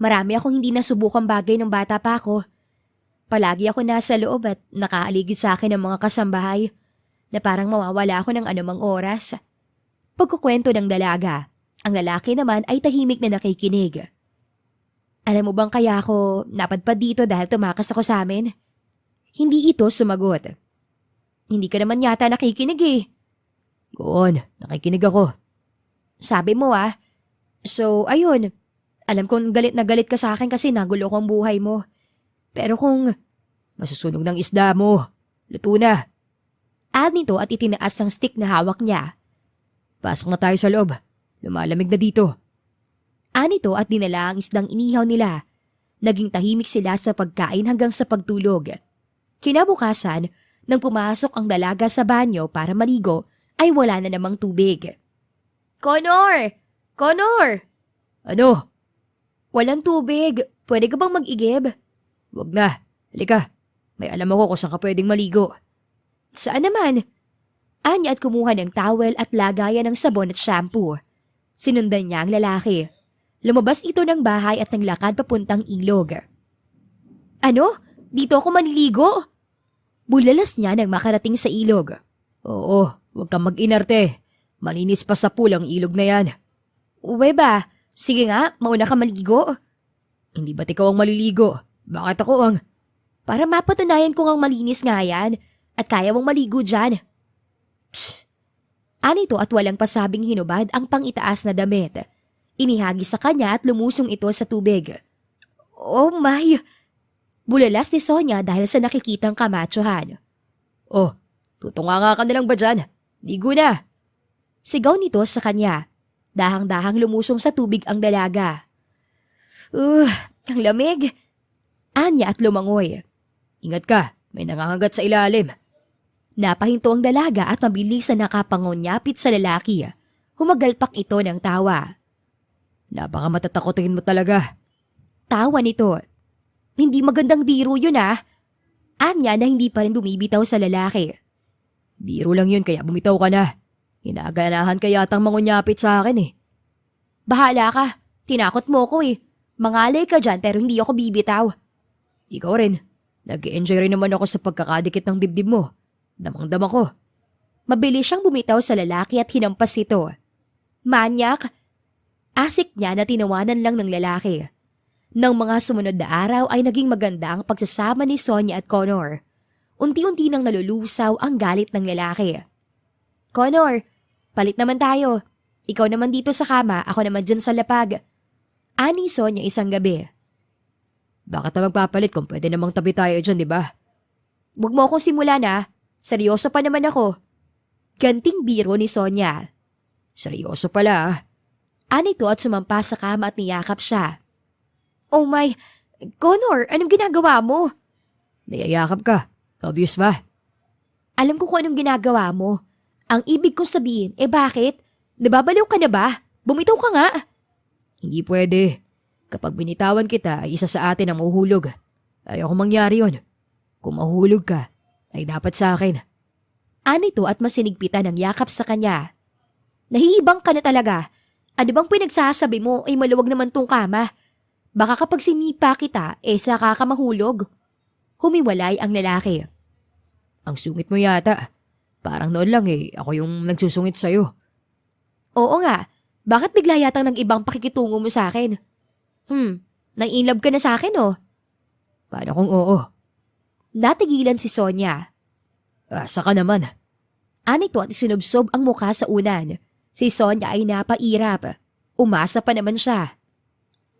marami akong hindi nasubukang bagay ng bata pa ako. Palagi ako nasa loob at nakaaligid sa akin ng mga kasambahay na parang mawawala ako ng anumang oras. Pagkukwento ng dalaga, ang lalaki naman ay tahimik na nakikinig. Alam mo bang kaya ako napadpad dito dahil tumakas ako sa amin? Hindi ito sumagot. Hindi ka naman yata nakikinig eh. Goon, nakikinig ako. Sabi mo ah. So ayun, alam kong galit na galit ka sa akin kasi nagulo ko ang buhay mo. Pero kung Masusunog ng isda mo. Luto na. add nito at itinaas ang stick na hawak niya. Pasok na tayo sa loob. Lumalamig na dito. Nito at dinala ang isdang inihaw nila. Naging tahimik sila sa pagkain hanggang sa pagtulog. Kinabukasan, nang pumasok ang dalaga sa banyo para maligo, ay wala na namang tubig. Connor! Connor! Ano? Walang tubig. Pwede ka bang mag-igib? Wag na. Halika. May alam ako kung saan ka pwedeng maligo. Saan naman? Anya at kumuha ng towel at lagayan ng sabon at shampoo. Sinundan niya ang lalaki. Lumabas ito ng bahay at naglakad papuntang ilog. Ano? Dito ako maniligo? Bulalas niya nang makarating sa ilog. Oo, wag kang mag-inarte. Malinis pa sa pool ang ilog na yan. Uwe ba? Sige nga, mauna ka maligo. Hindi ba't ikaw ang maliligo? Bakit ako ang... Para mapatunayan kong ang malinis nga yan at kaya mong maligo dyan. Psst! Anito at walang pasabing hinubad ang pangitaas na damit. Inihagi sa kanya at lumusong ito sa tubig. Oh my! Bulalas ni Sonia dahil sa nakikitang kamatsuhan. Oh, tutunga ka na lang ba dyan? Ligo na! Sigaw nito sa kanya. Dahang-dahang lumusong sa tubig ang dalaga. Ang lamig! Anya at lumangoy. Ingat ka, may nangangagat sa ilalim. Napahinto ang dalaga at mabilis na nakapangonyapit sa lalaki. Humagalpak ito ng tawa. Napaka matatakotin mo talaga. Tawa nito. Hindi magandang biro yun ah. Anya na hindi pa rin bumibitaw sa lalaki. Biro lang yun kaya bumitaw ka na. Hinaganahan ka yatang mangunyapit sa akin eh. Bahala ka. Tinakot mo ko eh. Mangalay ka dyan pero hindi ako bibitaw. Ikaw rin. Nag-enjoy rin naman ako sa pagkakadikit ng dibdib mo. Damang-dama ko. Mabilis siyang bumitaw sa lalaki at hinampas ito. Manyak! Asik niya na tinawanan lang ng lalaki. Nang mga sumunod na araw ay naging maganda ang pagsasama ni Sonia at Connor. Unti-unti nang nalulusaw ang galit ng lalaki. Connor, palit naman tayo. Ikaw naman dito sa kama, ako naman dyan sa lapag. Ani Sonia isang gabi. Bakit na magpapalit kung pwede namang tabi tayo dyan, di ba? Huwag mo akong simulan ah. Seryoso pa naman ako. Ganting biro ni Sonia. Seryoso pala ah. Anito at sumampa sa kama at niyakap siya. Oh my, Connor, anong ginagawa mo? Niyayakap ka. Obvious ba? Alam ko kung anong ginagawa mo. Ang ibig kong sabihin, bakit? Nababaliw ka na ba? Bumitaw ka nga. Hindi pwede. Kapag binitawan kita ay isa sa atin ang mahuhulog. Ayoko mangyari yon. Kung mahuhulog ka, ay dapat sa akin. Anito at masinigpitan ng yakap sa kanya. Nahihibang ka na talaga. Ano bang pinagsasabi mo ay maluwag naman tong kama? Baka kapag sinipa kita, saka ka mahulog. Humiwalay ang lalaki. Ang sungit mo yata. Parang noon lang ako yung nagsusungit sa'yo. Oo nga, bakit bigla yatang ng ibang pakikitungo mo sa akin? Nang-inlove ka na sa akin oh. Paano kung oo? Natigilan si Sonia. Asa ka naman. Anito at isinubsob ang mukha sa unan. Si Sonia ay napairap. Umasa pa naman siya.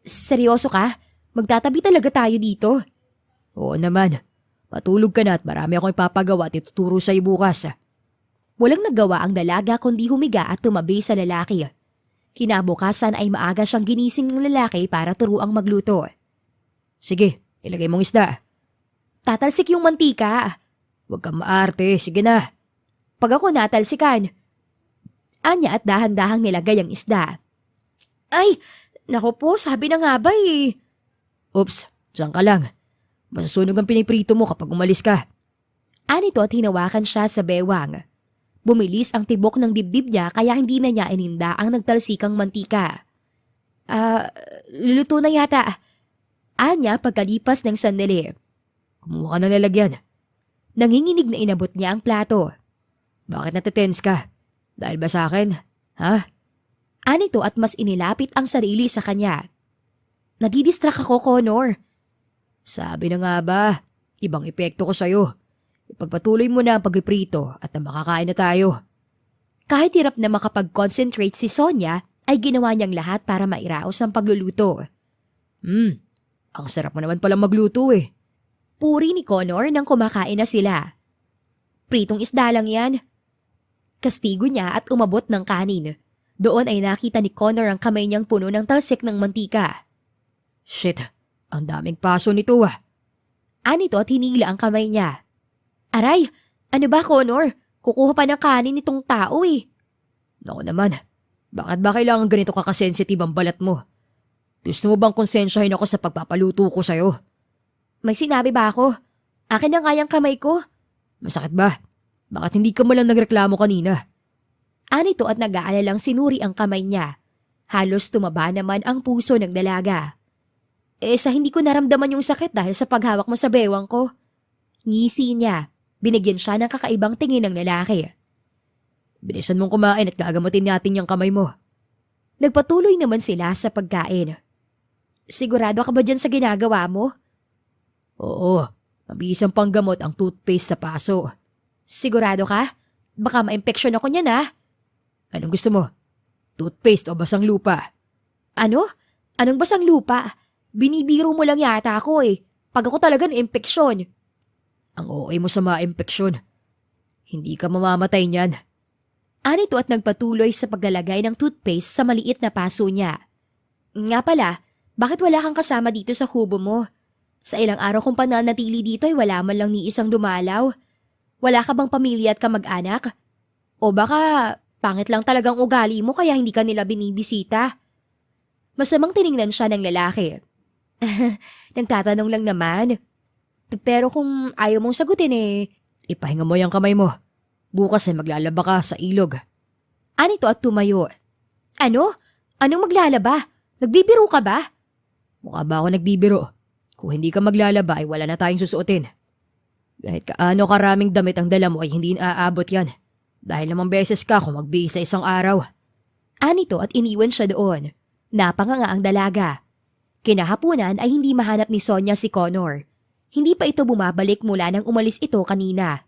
Seryoso ka? Magtatabi talaga tayo dito? Oo naman. Matulog ka na at marami akong ipapagawa at ituturo sa'yo bukas. Walang nagawa ang dalaga kundi humiga at tumabi sa lalaki. Kinabukasan ay maaga siyang ginising ng lalaki para turuang magluto. Sige, ilagay mong isda. Tatalsik yung mantika. Huwag kang maarte, sige na. Pag ako natalsikan. Anya at dahan-dahang nilagay ang isda. Ay, naku po, sabi na nga ba eh. Oops, diyan ka lang. Masasunog ang piniprito mo kapag umalis ka. Anito at hinawakan siya sa bewang. Bumilis ang tibok ng dibdib niya kaya hindi na niya ininda ang nagtalsikang mantika. Luluto na yata. Anya pagkalipas ng sandali. Kumuha ka ng lalagyan. Nanginginig na inabot niya ang plato. Bakit natitense ka? Dahil ba sa akin? Ha? Anito at mas inilapit ang sarili sa kanya. Nadidistract ako, Connor. Sabi na nga ba, ibang epekto ko sa'yo. Ipagpatuloy mo na ang pagpiprito at na makakain na tayo. Kahit hirap na makapag-concentrate si Sonia, ay ginawa niyang lahat para mairaos ang pagluluto. Ang sarap mo naman palang magluto eh. Puri ni Connor nang kumakain na sila. Pritong isda lang yan. Kastigo niya at umabot ng kanin. Doon ay nakita ni Connor ang kamay niyang puno ng talsik ng mantika. Shit, ang daming paso nito ah. Anito at hinila ang kamay niya. Aray, ano ba Connor? Kukuha pa ng kanin nitong tao eh. Naku naman, bakit ba kailangan ganito kakasensitive ang balat mo? Gusto mo bang konsensyahin ako sa pagpapaluto ko sa'yo? May sinabi ba ako? Akin na nga yung kamay ko. Masakit ba? Bakit hindi ka malang nagreklamo kanina? Anito at nag-aalalang sinuri ang kamay niya. Halos tumaba naman ang puso ng dalaga. Sa hindi ko naramdaman yung sakit dahil sa paghawak mo sa bewang ko. Ngisi niya. Binigyan siya ng kakaibang tingin ng lalaki. Bilisan mong kumain at gagamutin natin yung kamay mo. Nagpatuloy naman sila sa pagkain. Sigurado ka ba dyan sa ginagawa mo? Oo, mabisang panggamot ang toothpaste sa paso. Sigurado ka? Baka ma-infection ako niyan ah. Anong gusto mo? Toothpaste o basang lupa? Ano? Anong basang lupa? Binibiro mo lang yata ako eh. Pag ako talaga na-infeksyon. Ang OA mo sa ma-infeksyon. Hindi ka mamamatay niyan. Anito at nagpatuloy sa paglalagay ng toothpaste sa maliit na paso niya. Nga pala, bakit wala kang kasama dito sa kubo mo? Sa ilang araw kong pananatili dito ay wala man lang ni isang dumalaw. Wala ka bang pamilya at kamag-anak? O baka pangit lang talagang ugali mo kaya hindi ka nila binibisita? Masamang tiningnan siya ng lalaki. Nagtatanong lang naman. Pero kung ayaw mong sagutin ipahinga mo yung kamay mo. Bukas ay maglalaba ka sa ilog. Anito at tumayo. Ano? Anong maglalaba? Nagbibiro ka ba? Mukha ba ako nagbibiro? Kung hindi ka maglalaba ay wala na tayong susuotin. Kahit kaano karaming damit ang dala mo ay hindi naaabot yan. Dahil lamang beses ka kung magbihis sa isang araw. Anito at iniwan siya doon. Napanganga ang dalaga. Kinahapunan ay hindi mahanap ni Sonia si Connor. Hindi pa ito bumabalik mula nang umalis ito kanina.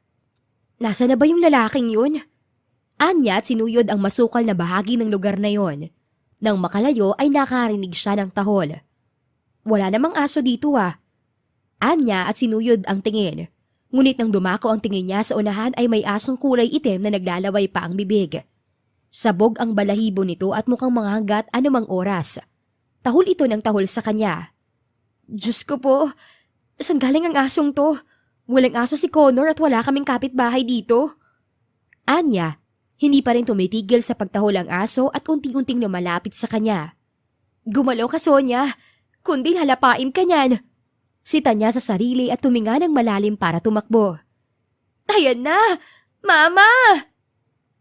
Nasa na ba yung lalaking yun? Anya at sinuyod ang masukal na bahagi ng lugar na yon. Nang makalayo ay nakarinig siya ng tahol. Wala namang aso dito ah. Anya at sinuyod ang tingin. Ngunit nang dumako ang tingin niya sa unahan ay may asong kulay itim na naglalaway pa ang bibig. Sabog ang balahibo nito at mukhang manghagat anumang oras. Tahol ito ng tahol sa kanya. Diyos ko po, saan galing ang asong to? Walang aso si Connor at wala kaming kapitbahay dito. Anya, hindi pa rin tumitigil sa pagtahol ang aso at unting-unting lumalapit sa kanya. Gumalaw ka, Sonia. Kundi halapain ka niyan. Sita niya sa sarili at tuminga ng malalim para tumakbo. Ayan na! Mama!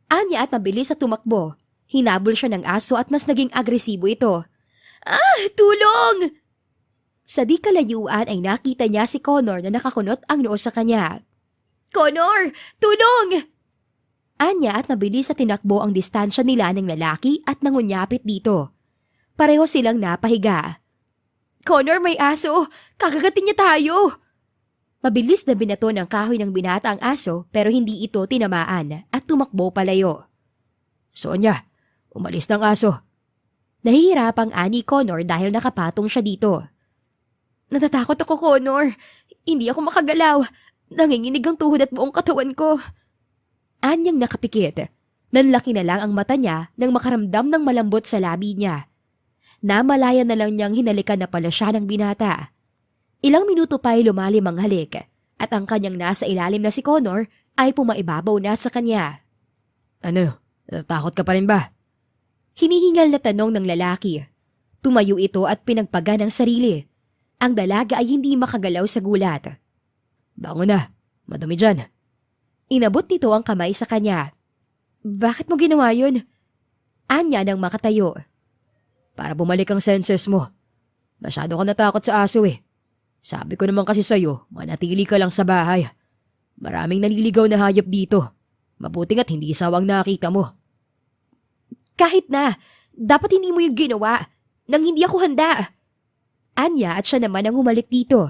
Anya at mabilis sa tumakbo. Hinabol siya ng aso at mas naging agresibo ito. Tulong! Sa di kalayuan ay nakita niya si Connor na nakakunot ang noo sa kanya. Connor! Tulong! Anya at mabilis sa tinakbo ang distansya nila ng lalaki at nangunyapit dito. Pareho silang napahiga. Connor, may aso! Kakagatin niya tayo! Mabilis na binato ng kahoy ng binata ang aso pero hindi ito tinamaan at tumakbo palayo. Sonia, umalis ng aso. Nahihirapang ani Connor dahil nakapatong siya dito. Natatakot ako, Connor. Hindi ako makagalaw. Nanginginig ang tuhod at buong katawan ko. Anyang nakapikit. Nanlaki na lang ang mata niya nang makaramdam ng malambot sa labi niya. Namalaya na lang niyang hinalikan na pala siya ng binata. Ilang minuto pa ay lumalim ang halik at ang kanyang nasa ilalim na si Connor ay pumaibabaw na sa kanya. Ano? Natatakot ka pa rin ba? Hinihingal na tanong ng lalaki. Tumayo ito at pinagpaga ng sarili. Ang dalaga ay hindi makagalaw sa gulat. Bangon na, madumi dyan. Inabot nito ang kamay sa kanya. Bakit mo ginawa yun? Anya nang makatayo. Para bumalik ang senses mo. Masyado ka natakot sa aso eh. Sabi ko naman kasi sa'yo, manatili ka lang sa bahay. Maraming naliligaw na hayop dito. Mabuti nga't hindi sawang nakita mo. Kahit na, dapat hindi mo yung ginawa nang hindi ako handa. Anya at siya naman ang humalik dito.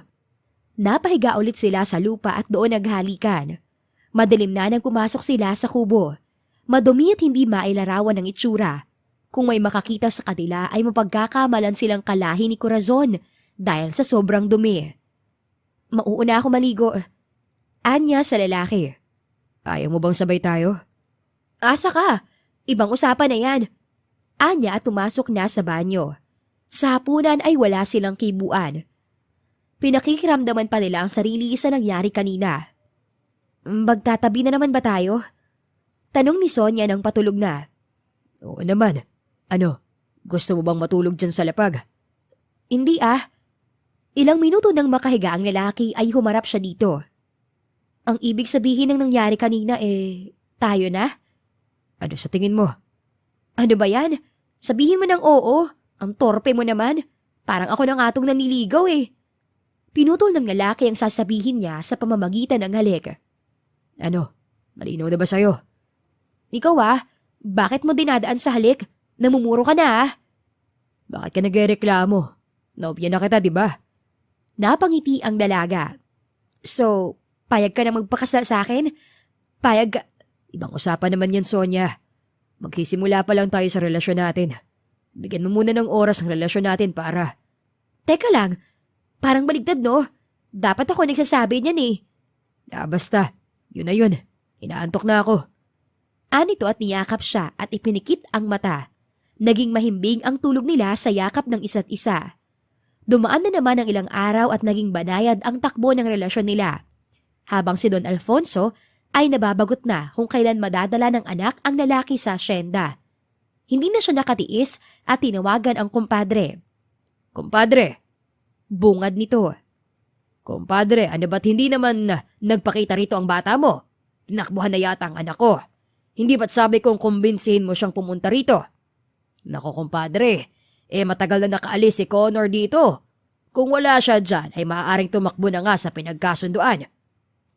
Napahiga ulit sila sa lupa at doon naghalikan. Madilim na nang pumasok sila sa kubo. Madumi at hindi mailarawan ng itsura. Kung may makakita sa kanila ay mapagkakamalan silang kalahi ni Corazon dahil sa sobrang dumi. Mauuna ako maligo. Anya sa lalaki. Ayaw mo bang sabay tayo? Asa ka? Ibang usapan na yan. Anya at pumasok na sa banyo. Sa hapunan ay wala silang kibuan. Pinakikiramdaman pa nila ang sarili sa nangyari kanina. Magtatabi na naman ba tayo? Tanong ni Sonia nang patulog na. Oo naman. Ano, gusto mo bang matulog dyan sa lapag? Hindi ah. Ilang minuto nang makahiga ang lalaki ay humarap siya dito. Ang ibig sabihin ng nangyari kanina tayo na? Ano sa tingin mo? Ano ba yan? Sabihin mo ng oo. Ang torpe mo naman. Parang ako na nga tong naniligaw eh. Pinutol ng lalaki ang sasabihin niya sa pamamagitan ng halik. Ano, malinaw na ba sa'yo? Ikaw bakit mo dinadaan sa halik? Namumuro ka na ah. Bakit ka nagreklamo? Nobya na kita, di ba? Napangiti ang dalaga. So, payag ka na magpakasal sa akin? Payag ka... Ibang usapan naman yan, Sonia. Magsisimula pa lang tayo sa relasyon natin. Bigyan mo muna ng oras ang relasyon natin para... Teka lang, parang baligtad no? Dapat ako nagsasabi niyan eh. Basta, yun na yun. Inaantok na ako. Anito at niyakap siya at ipinikit ang mata. Naging mahimbing ang tulog nila sa yakap ng isa't isa. Dumaan na naman ang ilang araw at naging banayad ang takbo ng relasyon nila. Habang si Don Alfonso ay nababagot na kung kailan madadala ng anak ang lalaki sa asyenda. Hindi na siya nakatiis at tinawagan ang kumpadre. Kumpadre! Bungad nito. Kumpadre, ano ba't hindi naman nagpakita rito ang bata mo? Tinakbuhan na yata ang anak ko. Hindi ba't sabi kong kumbinsihin mo siyang pumunta rito? Nako kumpadre, matagal na nakaalis si Connor dito. Kung wala siya dyan ay maaaring tumakbo na nga sa pinagkasunduan.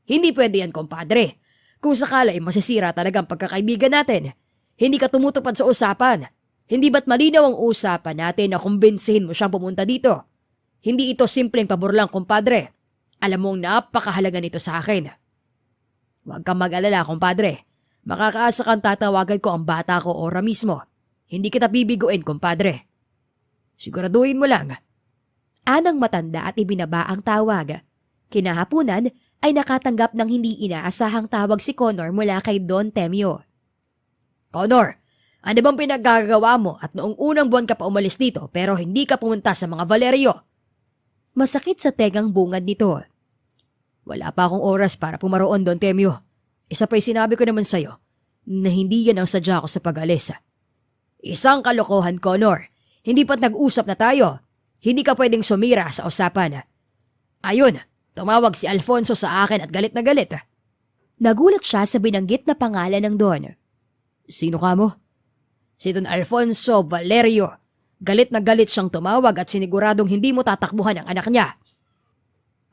Hindi pwede yan kumpadre. Kung sakala ay masisira talagang pagkakaibigan natin. Hindi ka tumutupad sa usapan. Hindi ba't malinaw ang usapan natin na kumbinsihin mo siyang pumunta dito? Hindi ito simpleng pabor lang kumpadre. Alam mong napakahalaga nito sa akin. Huwag kang mag-alala kumpadre. Makakaasa kang tatawagan ko ang bata ko ora mismo. Hindi kita bibiguin kumpadre. Siguraduhin mo lang. Anang matanda at ibinaba ang tawag. Kinahapunan ay nakatanggap ng hindi inaasahang tawag si Connor mula kay Don Temio. Connor, ano bang pinaggagawa mo at noong unang buwan ka pa umalis dito pero hindi ka pumunta sa mga Valerio? Masakit sa tegang bungad nito. Wala pa akong oras para pumaroon, Don Temio. Isa pa'y sinabi ko naman sa'yo na hindi yan ang sadya ko sa pag-alis. Isang kalokohan, Connor. Hindi pa't nag-usap na tayo. Hindi ka pwedeng sumira sa usapan. Ayun, tumawag si Alfonso sa akin at galit na galit. Nagulat siya sa binanggit na pangalan ng Don. Sino ka mo? Si Don Alfonso Valerio. Galit na galit siyang tumawag at siniguradong hindi mo tatakbuhan ang anak niya.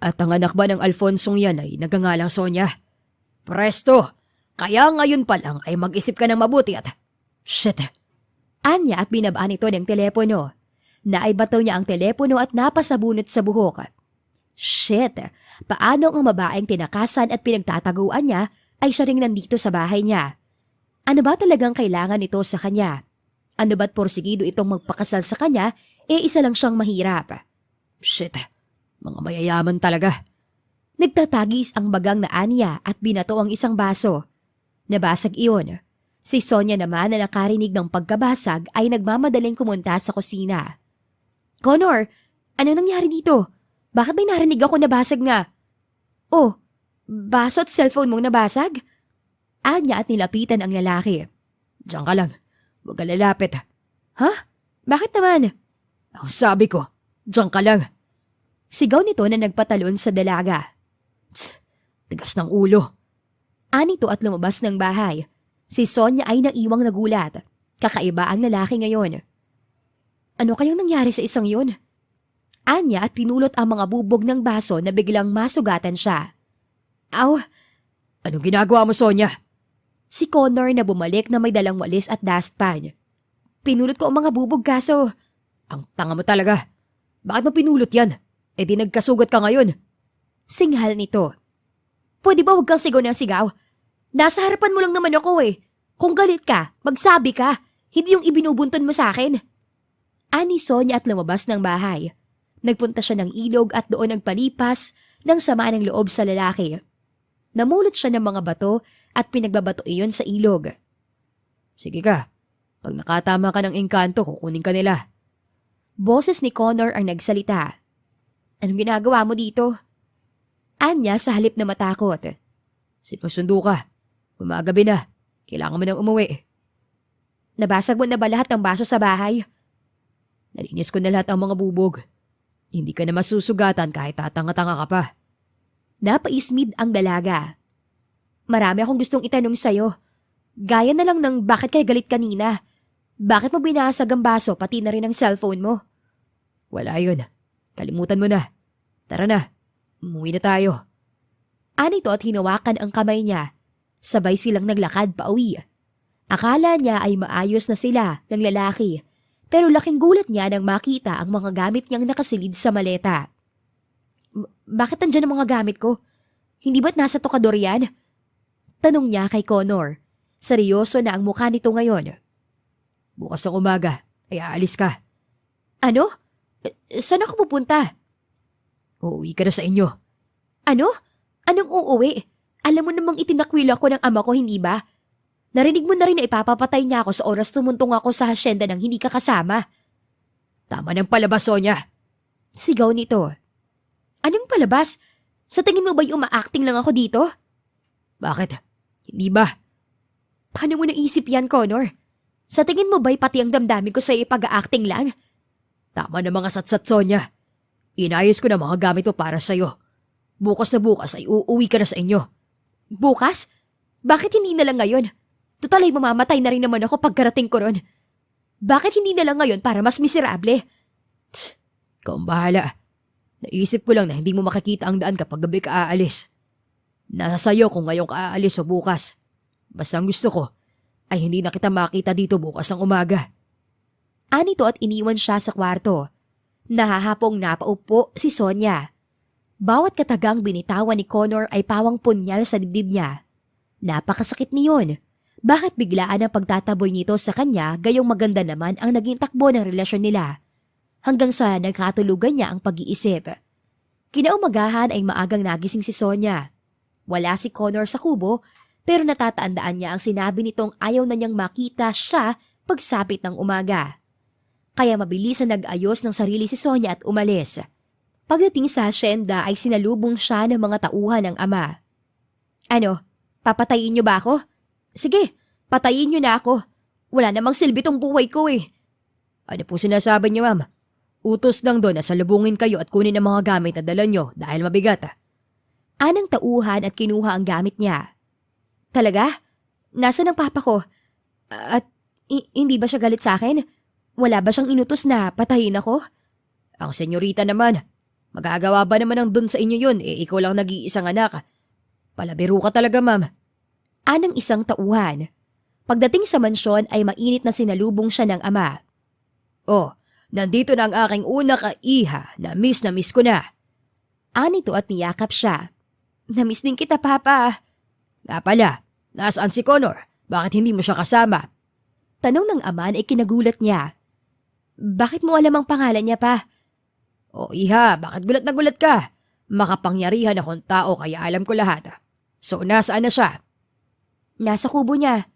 At ang anak ba ng Alfonsong yan ay nagangalang Sonia? Presto! Kaya ngayon pa lang ay mag-isip ka ng mabuti at... Shit! Anya at binabaan ito ng telepono. Naibataw niya ang telepono at napasabunot sa buhok. Shit! Paano ang babaeng tinakasan at pinagtataguan niya ay siya ring nandito sa bahay niya? Ano ba talagang kailangan ito sa kanya? Ano ba't porsigido itong magpakasal sa kanya, isa lang siyang mahirap? Shit! Mga mayayaman talaga. Nagtatagis ang bagang na Anya at binato ang isang baso. Nabasag iyon. Si Sonia naman na nakarinig ng pagkabasag ay nagmamadaling kumunta sa kusina. Connor, ano nangyari dito? Bakit may narinig ako nabasag nga? Oh, baso at cellphone mong nabasag? Anya at nilapitan ang lalaki. Diyan ka lang. Huwag ka lalapit. Ha? Bakit naman? Ang sabi ko, diyan ka lang. Sigaw nito na nagpatalon sa dalaga. Tigas ng ulo. Anito at lumabas ng bahay. Si Sonia ay naiwang nagulat. Kakaiba ang lalaki ngayon. Ano kayang nangyari sa isang yun? Anya at pinulot ang mga bubog ng baso na biglang masugatan siya. Aw! Anong ginagawa mo, Sonia? Si Connor na bumalik na may dalang walis at dustpan. Pinulot ko ang mga bubog kaso. Ang tanga mo talaga. Bakit mo pinulot yan? Eh di nagkasugat ka ngayon. Singhal nito. Pwede ba huwag kang sigaw ng sigaw? Nasa harapan mo lang naman ako eh. Kung galit ka, magsabi ka. Hindi yung ibinubunton mo sa akin. Ani Sonia at lumabas ng bahay. Nagpunta siya ng ilog at doon nagpalipas ng sama ng loob sa lalaki. Namulot siya ng mga bato at pinagbabato iyon sa ilog. Sige ka. Pag nakatama ka ng engkanto, kukunin ka nila. Boses ni Connor ang nagsalita. Anong ginagawa mo dito? Anya sa halip na matakot. Sinusundo ka. Gumagabi na. Kailangan mo nang umuwi. Nabasag mo na ba lahat ng baso sa bahay? Nalinis ko na lahat ang mga bubog. Hindi ka na masusugatan kahit tatanga-tanga ka pa. Napaismid ang dalaga. Marami akong gustong itanong sa'yo. Gaya na lang ng bakit kay galit kanina. Bakit mo binasag ang baso pati na rin ang cellphone mo? Wala yun. Kalimutan mo na. Tara na. Umuwi na tayo. Anito at hinawakan ang kamay niya. Sabay silang naglakad pa uwi. Akala niya ay maayos na sila ng lalaki. Pero laking gulat niya nang makita ang mga gamit niyang nakasilid sa maleta. Bakit nandyan ang mga gamit ko? Hindi ba't nasa tokador yan? Tanong niya kay Connor. Seryoso na ang mukha nito ngayon. Bukas ng umaga, ay aalis ka. Ano? Saan ako pupunta? Uuwi ka na sa inyo. Ano? Anong uuwi? Alam mo namang itinakwil ako ng ama ko, hindi ba? Narinig mo na rin na ipapapatay niya ako sa oras tumuntong ako sa hasyenda nang hindi ka kasama. Tama ng palabas, Sonia. Sigaw nito. Anong palabas? Sa tingin mo ba'y uma-acting lang ako dito? Bakit? Hindi ba? Paano mo naisip yan, Connor? Sa tingin mo ba'y pati ang damdamin ko sa ipag-acting lang? Tama na mga satsat, Sonia. Inayos ko na mga gamit mo para sa'yo. Bukas na bukas ay uuwi ka na sa inyo. Bukas? Bakit hindi na lang ngayon? Total ay mamamatay na rin naman ako pagkarating ko ron. Bakit hindi na lang ngayon para mas miserable? Tsk, ikaw ang bahala. Naisip ko lang na hindi mo makikita ang daan kapag gabi ka aalis. Nasa sayo kung ngayon ka aalis o bukas. Basta ang gusto ko ay hindi na kita makita dito bukas ng umaga. Anito at iniwan siya sa kwarto. Nahahapong napaupo si Sonia. Bawat katagang binitawan ni Connor ay pawang punyal sa dibdib niya. Napakasakit niyon. Bakit biglaan ang pagtataboy nito sa kanya gayong maganda naman ang naging takbo ng relasyon nila? Hanggang sa nagkatulugan niya ang pag-iisip. Kinaumagahan ay maagang nagising si Sonia. Wala si Connor sa kubo pero natatandaan niya ang sinabi nitong ayaw na niyang makita siya pagsapit ng umaga. Kaya mabilis na nag-ayos ng sarili si Sonia at umalis. Pagdating sa hasyenda ay sinalubong siya ng mga tauhan ng ama. Ano, papatayin niyo ba ako? Sige, patayin niyo na ako. Wala namang silbi tong buhay ko eh. Ano po sinasabi niyo, ma'am? Utos lang doon na salubungin kayo at kunin ang mga gamit na dala niyo dahil mabigat. Anang tauhan at kinuha ang gamit niya. Talaga? Nasaan ang papa ko? At hindi ba siya galit sa akin? Wala ba siyang inutos na patayin ako? Ang senyorita naman, magagawa ba naman ang doon sa inyo yun ikaw lang nag-iisang anak? Palabiro ka talaga, ma'am. Anang isang tauhan. Pagdating sa mansyon ay mainit na sinalubong siya ng ama. Oh, nandito na ang aking una ka-iha na miss ko na. Anito at niyakap siya. Namiss din kita, papa. Nga pala, nasaan si Connor? Bakit hindi mo siya kasama? Tanong ng ama ay kinagulat niya. Bakit mo alam ang pangalan niya pa? Oh, iha, bakit gulat na gulat ka? Makapangyarihan akong tao kaya alam ko lahat. So, nasaan na siya? Nasa kubo niya.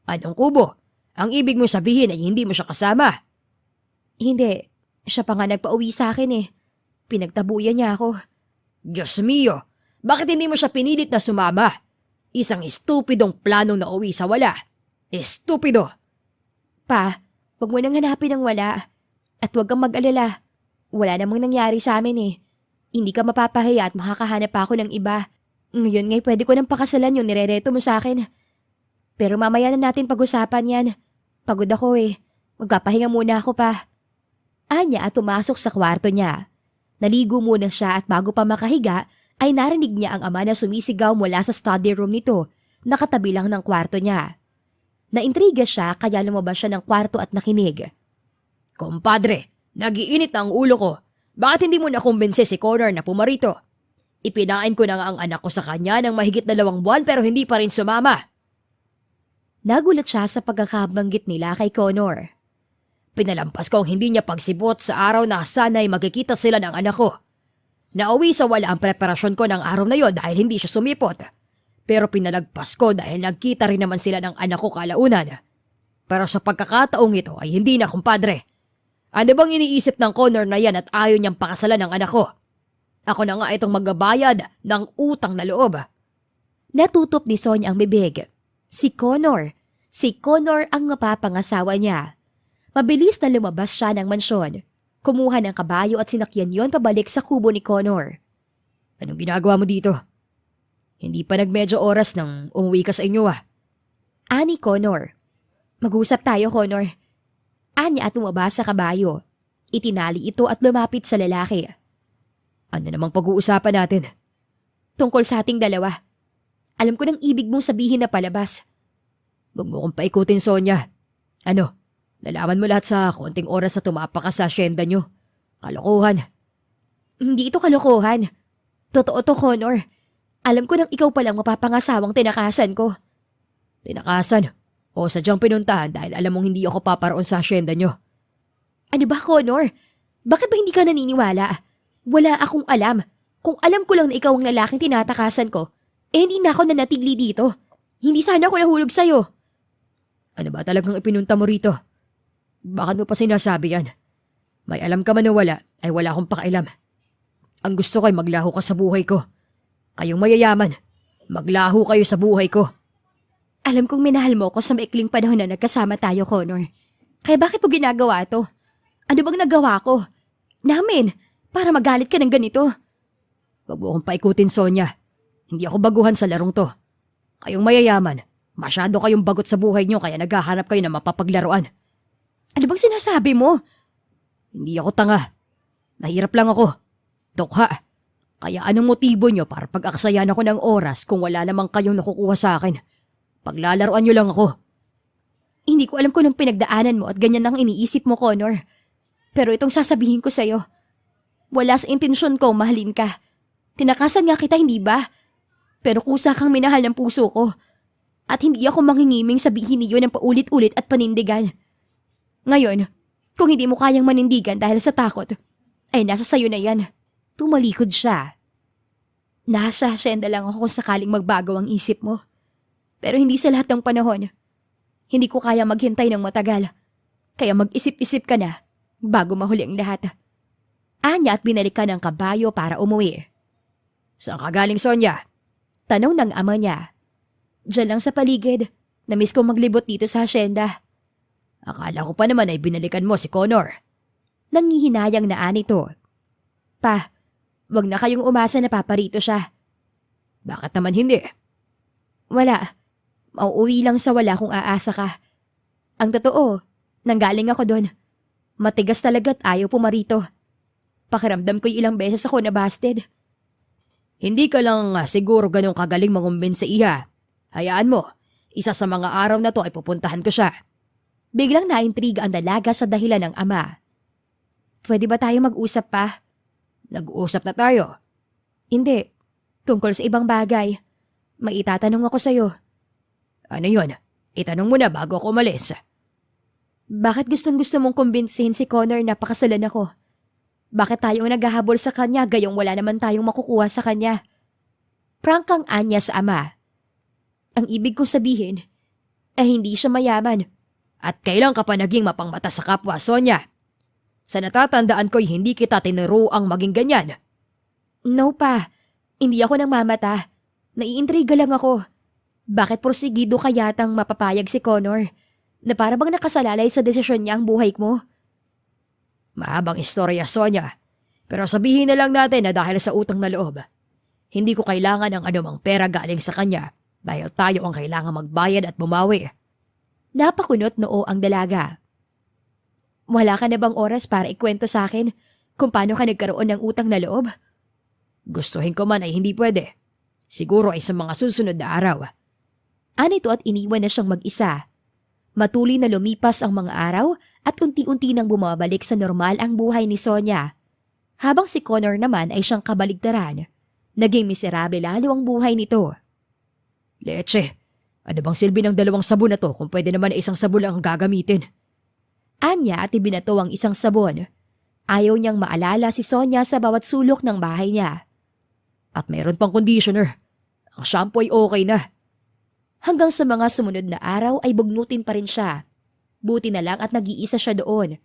Anong kubo? Ang ibig mo sabihin ay hindi mo siya kasama. Hindi. Siya pa nga nagpa-uwi sa akin eh. Pinagtabuyan niya ako. Diyos mio, bakit hindi mo siya pinilit na sumama? Isang estupidong planong na uwi sa wala. Estupido! Pa, huwag mo nang hanapin ang wala. At huwag kang mag-alala. Wala namang nangyari sa amin eh. Hindi ka mapapahiya at makakahanap pa ako ng iba. Ngayon nga'y pwede ko nang pakasalan yung nirereto mo sa akin. Pero mamaya na natin pag-usapan yan. Pagod ako eh. Magpapahinga muna ako pa. Anya at pumasok sa kwarto niya. Naligo muna siya at bago pa makahiga ay narinig niya ang ama na sumisigaw mula sa study room nito, nakatabi lang ng kwarto niya. Naintriga siya kaya lumabas siya ng kwarto at nakinig. Kompadre, nagiinit ang ulo ko. Bakit hindi mo nakumbinse si Connor na pumarito? Ipinain ko na nga ang anak ko sa kanya ng mahigit 2 buwan pero hindi pa rin sumama. Nagulat siya sa pagkakabanggit nila kay Connor. Pinalampas ko ang hindi niya pagsibot sa araw na sana'y magkikita sila ng anak ko. Nauwi sa wala ang preparasyon ko ng araw na yon dahil hindi siya sumipot. Pero pinalagpas ko dahil nagkita rin naman sila ng anak ko kalaunan. Pero sa pagkakataong ito ay hindi na, kumpadre. Ano bang iniisip ng Connor na yan at ayaw niyang pakasalan ng anak ko? Ako na nga itong magbabayad ng utang na loob. Natutop ni Sonia ang bibig. Si Connor. Si Connor ang mapapangasawa niya. Mabilis na lumabas siya ng mansyon. Kumuha ng kabayo at sinakyan yon pabalik sa kubo ni Connor. Anong ginagawa mo dito? Hindi pa nagmedyo oras nang umuwi ka sa inyo Ani Connor. Mag-usap tayo, Connor. Anya at lumabas sa kabayo. Itinali ito at lumapit sa lalaki. Ano namang pag-uusapan natin? Tungkol sa ating dalawa. Alam ko nang ibig mong sabihin na palabas. Huwag mo kong paikutin, Sonia. Ano? Nalaman mo lahat sa konting oras na tumapa ka sa asyenda nyo. Kalokohan. Hindi ito kalokohan. Totoo to, Connor. Alam ko nang ikaw palang mapapangasawang tinakasan ko. Tinakasan? O sadyang pinuntahan dahil alam mong hindi ako paparoon sa asyenda nyo? Ano ba, Connor? Bakit ba hindi ka naniniwala? Wala akong alam. Kung alam ko lang na ikaw ang lalaking tinatakasan ko, hindi na ako nanatili dito. Hindi sana ako nahulog sa'yo. Ano ba talagang ipinunta mo rito? Bakit mo pa sinasabi yan? May alam ka man o wala, ay wala akong pakialam. Ang gusto ko ay maglaho ka sa buhay ko. Kayong mayayaman, maglaho kayo sa buhay ko. Alam kong minahal mo ko sa maikling panahon na nagkasama tayo, Connor. Kaya bakit mo ginagawa to? Ano bang nagawa ko? Namin, para magalit ka ng ganito. Huwag mo akong paikutin, Sonia. Hindi ako baguhan sa larong to. Kayong mayayaman, masyado kayong bagot sa buhay nyo kaya naghahanap kayo ng mapapaglaruan. Ano bang sinasabi mo? Hindi ako tanga. Nahirap lang ako. Dukha. Kaya anong motibo nyo para pag-aksayan ako ng oras kung wala namang kayong nakukuha sa akin? Paglalaruan nyo lang ako. Hindi ko alam kung anong pinagdaanan mo at ganyan ang iniisip mo, Connor. Pero itong sasabihin ko sa'yo. Wala sa intensyon ko mahalin ka. Tinakasan nga kita, hindi ba? Pero kusa kang minahal ng puso ko. At hindi ako mangingiming sabihin niyo ng paulit-ulit at panindigan. Ngayon, kung hindi mo kayang manindigan dahil sa takot, ay nasa sayo na yan. Tumalikod siya. Nasa asyenda lang ako kung sakaling magbago ang isip mo. Pero hindi sa lahat ng panahon. Hindi ko kaya maghintay ng matagal. Kaya mag-isip-isip ka na bago mahuli ang lahat. Anya at binalikan ng kabayo para umuwi. Saan ka galing, Sonia? Tanong ng ama niya. Diyan lang sa paligid. Namiss kong maglibot dito sa asyenda. Akala ko pa naman ay binalikan mo si Connor. Nangihinayang na anito. Pa, wag na kayong umasa na paparito siya. Bakit naman hindi? Wala. Mauuwi lang sa wala kung aasa ka. Ang totoo, nanggaling ako doon. Matigas talaga't ayaw pumarito. Pakiramdam ko'y ilang beses ako nabasted. Hindi ka lang siguro ganun kagaling mangumbinse iha. Hayaan mo, isa sa mga araw na to ay pupuntahan ko siya. Biglang naintriga ang dalaga sa dahilan ng ama. Pwede ba tayo mag-usap pa? Nag-uusap na tayo. Hindi. Tungkol sa ibang bagay. May itatanong ako sa'yo. Ano yun? Itanong mo na bago ako umalis. Bakit gustong-gusto mong kumbinsihin si Connor na pakasalan ako? Bakit tayong naghahabol sa kanya gayong wala naman tayong makukuha sa kanya? Prangkang anya sa ama. Ang ibig kong sabihin, hindi siya mayaman. At kailan ka pa naging mapangmata sa kapwa, Sonia? Sa natatandaan ko'y hindi kita tinuruang maging ganyan. No pa, hindi ako nang mamata. Naiintriga lang ako. Bakit porsigido ka yatang mapapayag si Connor na para bang nakasalalay sa desisyon niya ang buhay mo? Mahabang istorya, Sonia. Pero sabihin na lang natin na dahil sa utang na loob, hindi ko kailangan ng anumang pera galing sa kanya dahil tayo ang kailangan magbayad at bumawi. Napakunot noo ang dalaga. Wala ka na bang oras para ikwento sa akin kung paano ka nagkaroon ng utang na loob? Gustuhin ko man ay hindi pwede. Siguro ay sa mga susunod na araw. Anito at iniwan na siyang mag-isa. Matuloy na lumipas ang mga araw at unti-unti nang bumabalik sa normal ang buhay ni Sonia. Habang si Connor naman ay siyang kabaligtaran. Naging miserable lalo ang buhay nito. Leche, ano bang silbi ng 2 sabon na to kung pwede naman na 1 sabon lang ang gagamitin? Anya at ibinato ang isang sabon. Ayaw niyang maalala si Sonia sa bawat sulok ng bahay niya. At mayroon pang conditioner. Ang shampoo ay okay na. Hanggang sa mga sumunod na araw ay bugnutin pa rin siya. Buti na lang at nag-iisa siya doon.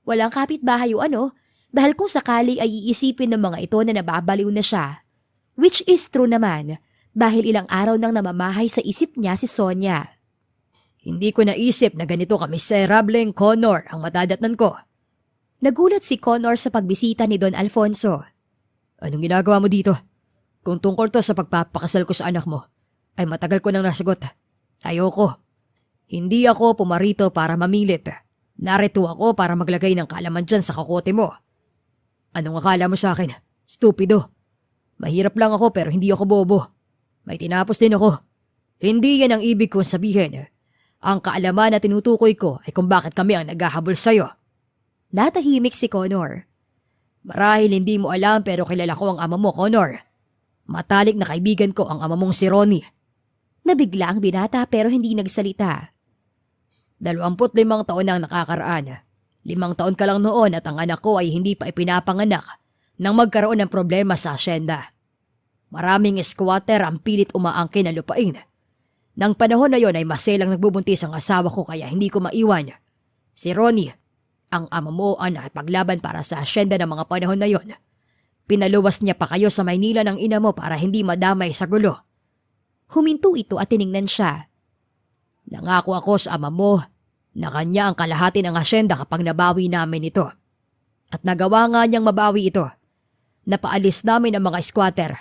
Walang kapitbahay o ano, dahil kung sakali ay iisipin ng mga ito na nababaliw na siya. Which is true naman, dahil ilang araw nang namamahay sa isip niya si Sonia. Hindi ko naisip na ganito kamiserableng Connor ang madadatnan ko. Nagulat si Connor sa pagbisita ni Don Alfonso. Anong ginagawa mo dito? Kung tungkol to sa pagpapakasal ko sa anak mo, ay matagal ko nang nasagot. Ayoko. Hindi ako pumarito para mamilit. Narito ako para maglagay ng kaalaman dyan sa kakote mo. Anong akala mo sa akin? Stupido. Mahirap lang ako pero hindi ako bobo. May tinapos din ako. Hindi yan ang ibig kong sabihin. Ang kaalaman na tinutukoy ko ay kung bakit kami ang naghahabol sa'yo. Natahimik si Connor. Marahil hindi mo alam pero kilala ko ang ama mo, Connor. Matalik na kaibigan ko ang ama mong si Ronnie. Nabigla ang binata pero hindi nagsalita. 25 taon na ang nakakaraan. 5 taon ka lang noon at ang anak ko ay hindi pa ipinapanganak nang magkaroon ng problema sa asyenda. Maraming squatter ang pilit umaangkin ng lupain. Nang panahon na yon ay maselang nagbubuntis ang asawa ko kaya hindi ko maiwan. Si Ronnie, ang ama mo ang nakipaglaban para sa asyenda ng mga panahon na yon. Pinaluwas niya pa kayo sa Maynila ng ina mo para hindi madamay sa gulo. Huminto ito at tiningnan siya. Nangako ako sa ama mo na kanya ang kalahati ng asyenda kapag nabawi namin ito. At nagawa nga niyang mabawi ito. Napaalis namin ang mga squatter.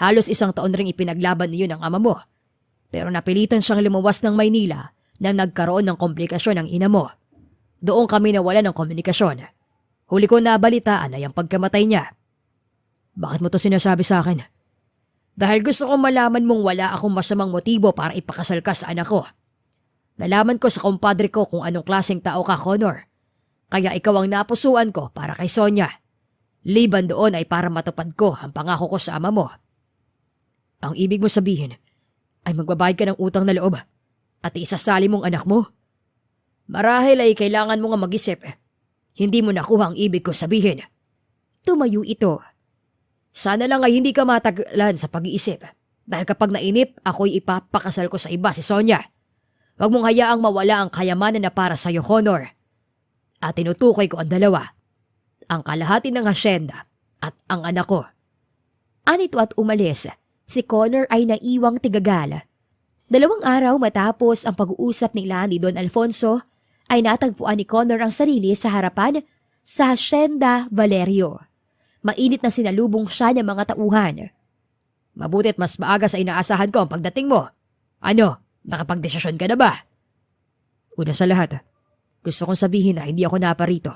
Halos 1 taon ring ipinaglaban niyo ng ama mo. Pero napilitan siyang lumuwas ng Maynila nang nagkaroon ng komplikasyon ng ina mo. Doon kami nawala ng komunikasyon. Huli ko nabalitaan ay ang pagkamatay niya. Bakit mo to sinasabi sa akin? Dahil gusto kong malaman mong wala akong masamang motibo para ipakasal ka sa anak ko. Nalaman ko sa kumpadre ko kung anong klaseng tao ka, Connor. Kaya ikaw ang napusuan ko para kay Sonia. Liban doon ay para matupad ko ang pangako ko sa ama mo. Ang ibig mo sabihin ay magbabayad ka ng utang na loob at isasali mong anak mo? Marahil ay kailangan mo nga mag-isip. Hindi mo nakuha ang ibig ko sabihin. Tumayo ito. Sana lang ay hindi ka matagalan sa pag-iisip. Dahil kapag nainip, ako'y ipapakasal ko sa iba si Sonia. Huwag mong hayaang mawala ang kayamanan na para sa'yo, Connor. At tinutukoy ko ang 2. Ang kalahati ng asyenda at ang anak ko. Anito at umalis, si Connor ay naiwang tigagal. 2 araw matapos ang pag-uusap nila ni Don Alfonso, ay natagpuan ni Connor ang sarili sa harapan sa Hacienda Valerio. Mainit na sinalubong siya ng mga tauhan. Mabutit mas maaga sa inaasahan ko ang pagdating mo. Ano, nakapagdesisyon ka na ba? Una sa lahat, gusto kong sabihin na hindi ako naparito.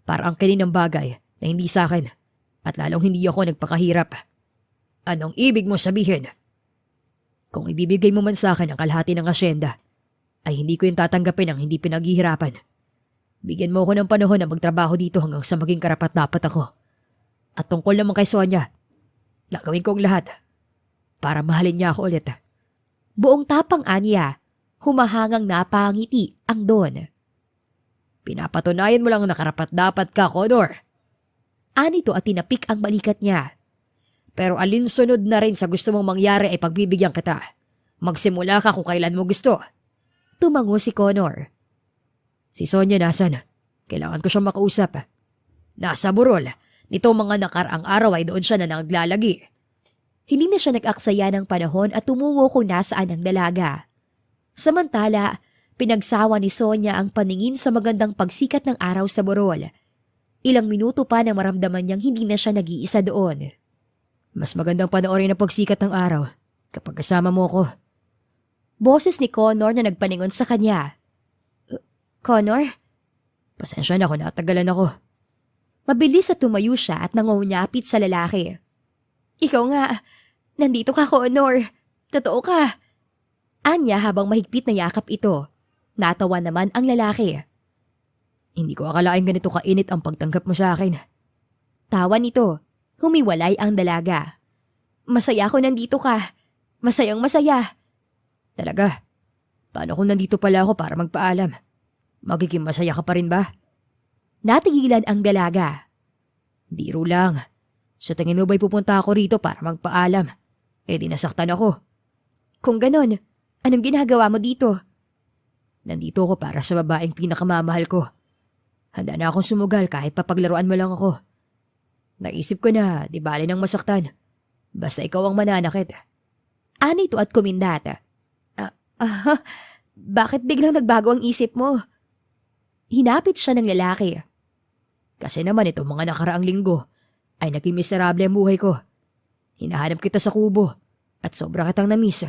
Para ang ng bagay na hindi sa akin at lalong hindi ako nagpakahirap. Anong ibig mo sabihin? Kung ibibigay mo man sa akin ang kalahati ng asyenda, ay hindi ko yung tatanggapin ang hindi pinaghihirapan. Bigyan mo ako ng panahon na magtrabaho dito hanggang sa maging karapat-dapat ako. At tungkol naman kay Sonia, gagawin ko ang lahat para mahalin niya ako ulit. Buong tapang anya, humahangang napangiti ang Don. Pinapatunayan mo lang na karapat-dapat ka, Connor. Anito at tinapik ang balikat niya. Pero alinsunod na rin sa gusto mong mangyari ay pagbibigyan kita. Magsimula ka kung kailan mo gusto. Tumango si Connor. Si Sonia nasan? Kailangan ko siyang makausap. Nasa burol. Nitong mga nakaraang araw ay doon siya na naglalagi. Hindi na siya nag-aksaya ng panahon at tumungo kung nasaan ang dalaga. Samantala, pinagsawa ni Sonia ang paningin sa magandang pagsikat ng araw sa burol. Ilang minuto pa na maramdaman niyang hindi na siya nag-iisa doon. Mas magandang panoorin ang pagsikat ng araw kapag kasama mo ko. Boses ni Connor na nagpaningon sa kanya. Connor? Pasensya na kung natagalan ako. Mabilis at tumayo siya at nangunyapit sa lalaki. Ikaw nga, nandito ka, Connor. Totoo ka. Anya habang mahigpit na yakap ito. Natawa naman ang lalaki. Hindi ko akalaing ganito kainit ang pagtanggap mo sa akin. Tawa nito. Humiwalay ang dalaga. Masaya ako nandito ka. Masayang masaya. Talaga? Paano kung nandito pala ako para magpaalam? Magiging masaya ka pa rin ba? Natigilan ang dalaga. Biro lang. Sa tingin mo ba'y pupunta ako rito para magpaalam? Eh di nasaktan ako. Kung ganon, anong ginagawa mo dito? Nandito ako para sa babaeng pinakamamahal ko. Handa na akong sumugal kahit papaglaruan mo lang ako. Naisip ko na di bali nang masaktan. Basta ikaw ang mananakit. Anito at kumindat. Bakit biglang nagbago ang isip mo? Hinapit siya ng lalaki. Kasi naman itong mga nakaraang linggo ay naging miserable ang buhay ko. Hinahanap kita sa kubo at sobra kitang namiss.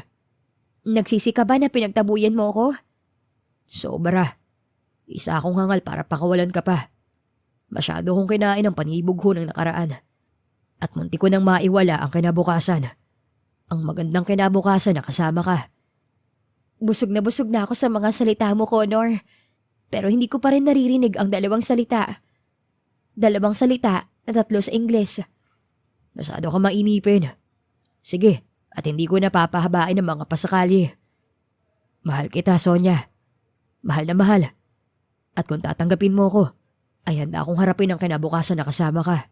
Nagsisi ka ba na pinagtabuyan mo ako? Sobra. Isa akong hangal para pakawalan ka pa. Masyado kong kinain ang panibog ko ng nakaraan. At munti ko nang maiwala ang kinabukasan. Ang magandang kinabukasan na kasama ka. Busog na ako sa mga salita mo, Connor. Pero hindi ko pa rin naririnig ang dalawang salita. Dalawang salita na 3 sa Ingles. Masyado ka mainipin. Sige, at hindi ko napapahabain ang mga pasakali. Mahal kita, Sonia. Mahal na mahal. At kung tatanggapin mo ko, ay handa akong harapin ang kinabukasan na kasama ka.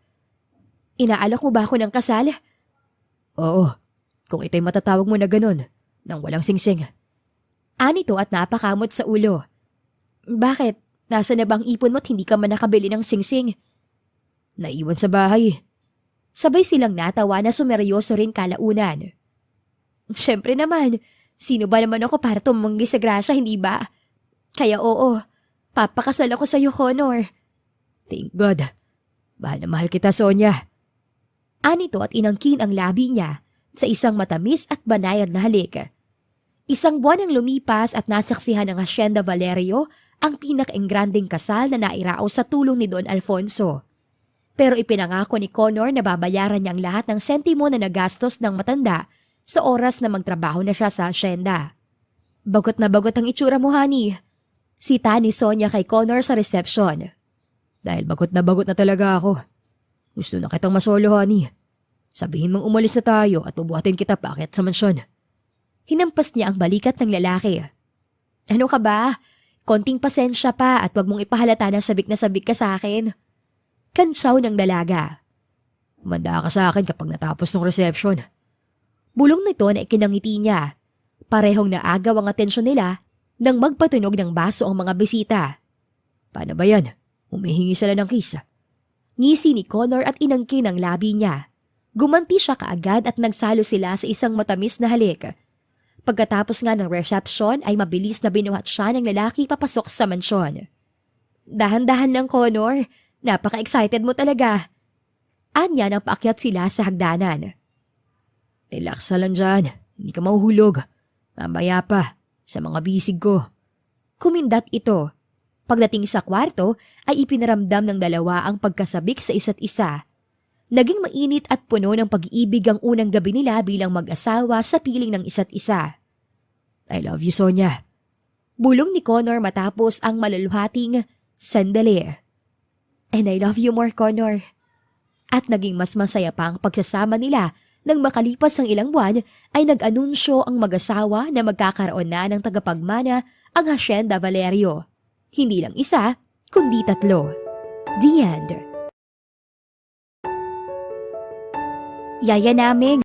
Inaalok mo ba ako ng kasal? Oo, kung ito'y matatawag mo na ganun, nang walang singsing. Anito at napakamot sa ulo. Bakit? Nasa na bang ipon mo at hindi ka man nakabili ng singsing? Naiwan sa bahay. Sabay silang natawa na sumeryoso rin kalaunan. Siyempre naman, sino ba naman ako para tumanggi sa grasya, hindi ba? Kaya oo, papakasal ako sa'yo, Connor. Thank God. Mahal na mahal kita, Sonia. Anito at inangkin ang labi niya sa isang matamis at banayad na halik. Isang buwan ang lumipas at nasaksihan ng Hacienda Valerio ang pinaka-engranding kasal na nairao sa tulong ni Don Alfonso. Pero ipinangako ni Connor na babayaran niya ang lahat ng sentimo na nagastos ng matanda sa oras na magtrabaho na siya sa hacienda. Bagot na bagot ang itsura mo, honey. Sita ni Sonia kay Connor sa reception. Dahil bagot na talaga ako. Gusto na kitang masolo, honey. Sabihin mong umalis na tayo at bubuhatin kita paakyat sa mansyon. Hinampas niya ang balikat ng lalaki. Ano ka ba? Konting pasensya pa at wag mong ipahalata na sabik ka sa akin. Kantsaw ng dalaga. Manda ka sa akin kapag natapos ng reception. Bulong nito na ikinangiti niya. Parehong naagaw ang atensyon nila nang magpatunog ng baso ang mga bisita. Paano ba yan? Humihingi sila ng kiss. Ngisi ni Connor at inangkin ang labi niya. Gumanti siya kaagad at nagsalo sila sa isang matamis na halik. Pagkatapos nga ng reception ay mabilis na binuhat siya ng lalaki papasok sa mansyon. Dahan-dahan lang, Connor. Napaka-excited mo talaga. Anya nang paakyat sila sa hagdanan. Relax lang dyan. Hindi ka mahuhulog. Mamaya pa, sa mga bisig ko. Kumindat ito. Pagdating sa kwarto ay ipinaramdam ng dalawa ang pagkasabik sa isa't isa. Naging mainit at puno ng pag-iibig ang unang gabi nila bilang mag-asawa sa piling ng isa't isa. I love you, Sonia. Bulong ni Connor matapos ang maluluhating sandali. And I love you more, Connor. At naging mas masaya pa ang pagsasama nila nang makalipas ang ilang buwan ay nag-anunsyo ang mag-asawa na magkakaroon na ng tagapagmana ang Hacienda Valerio. Hindi lang isa, kundi 3. The end. Yaya naming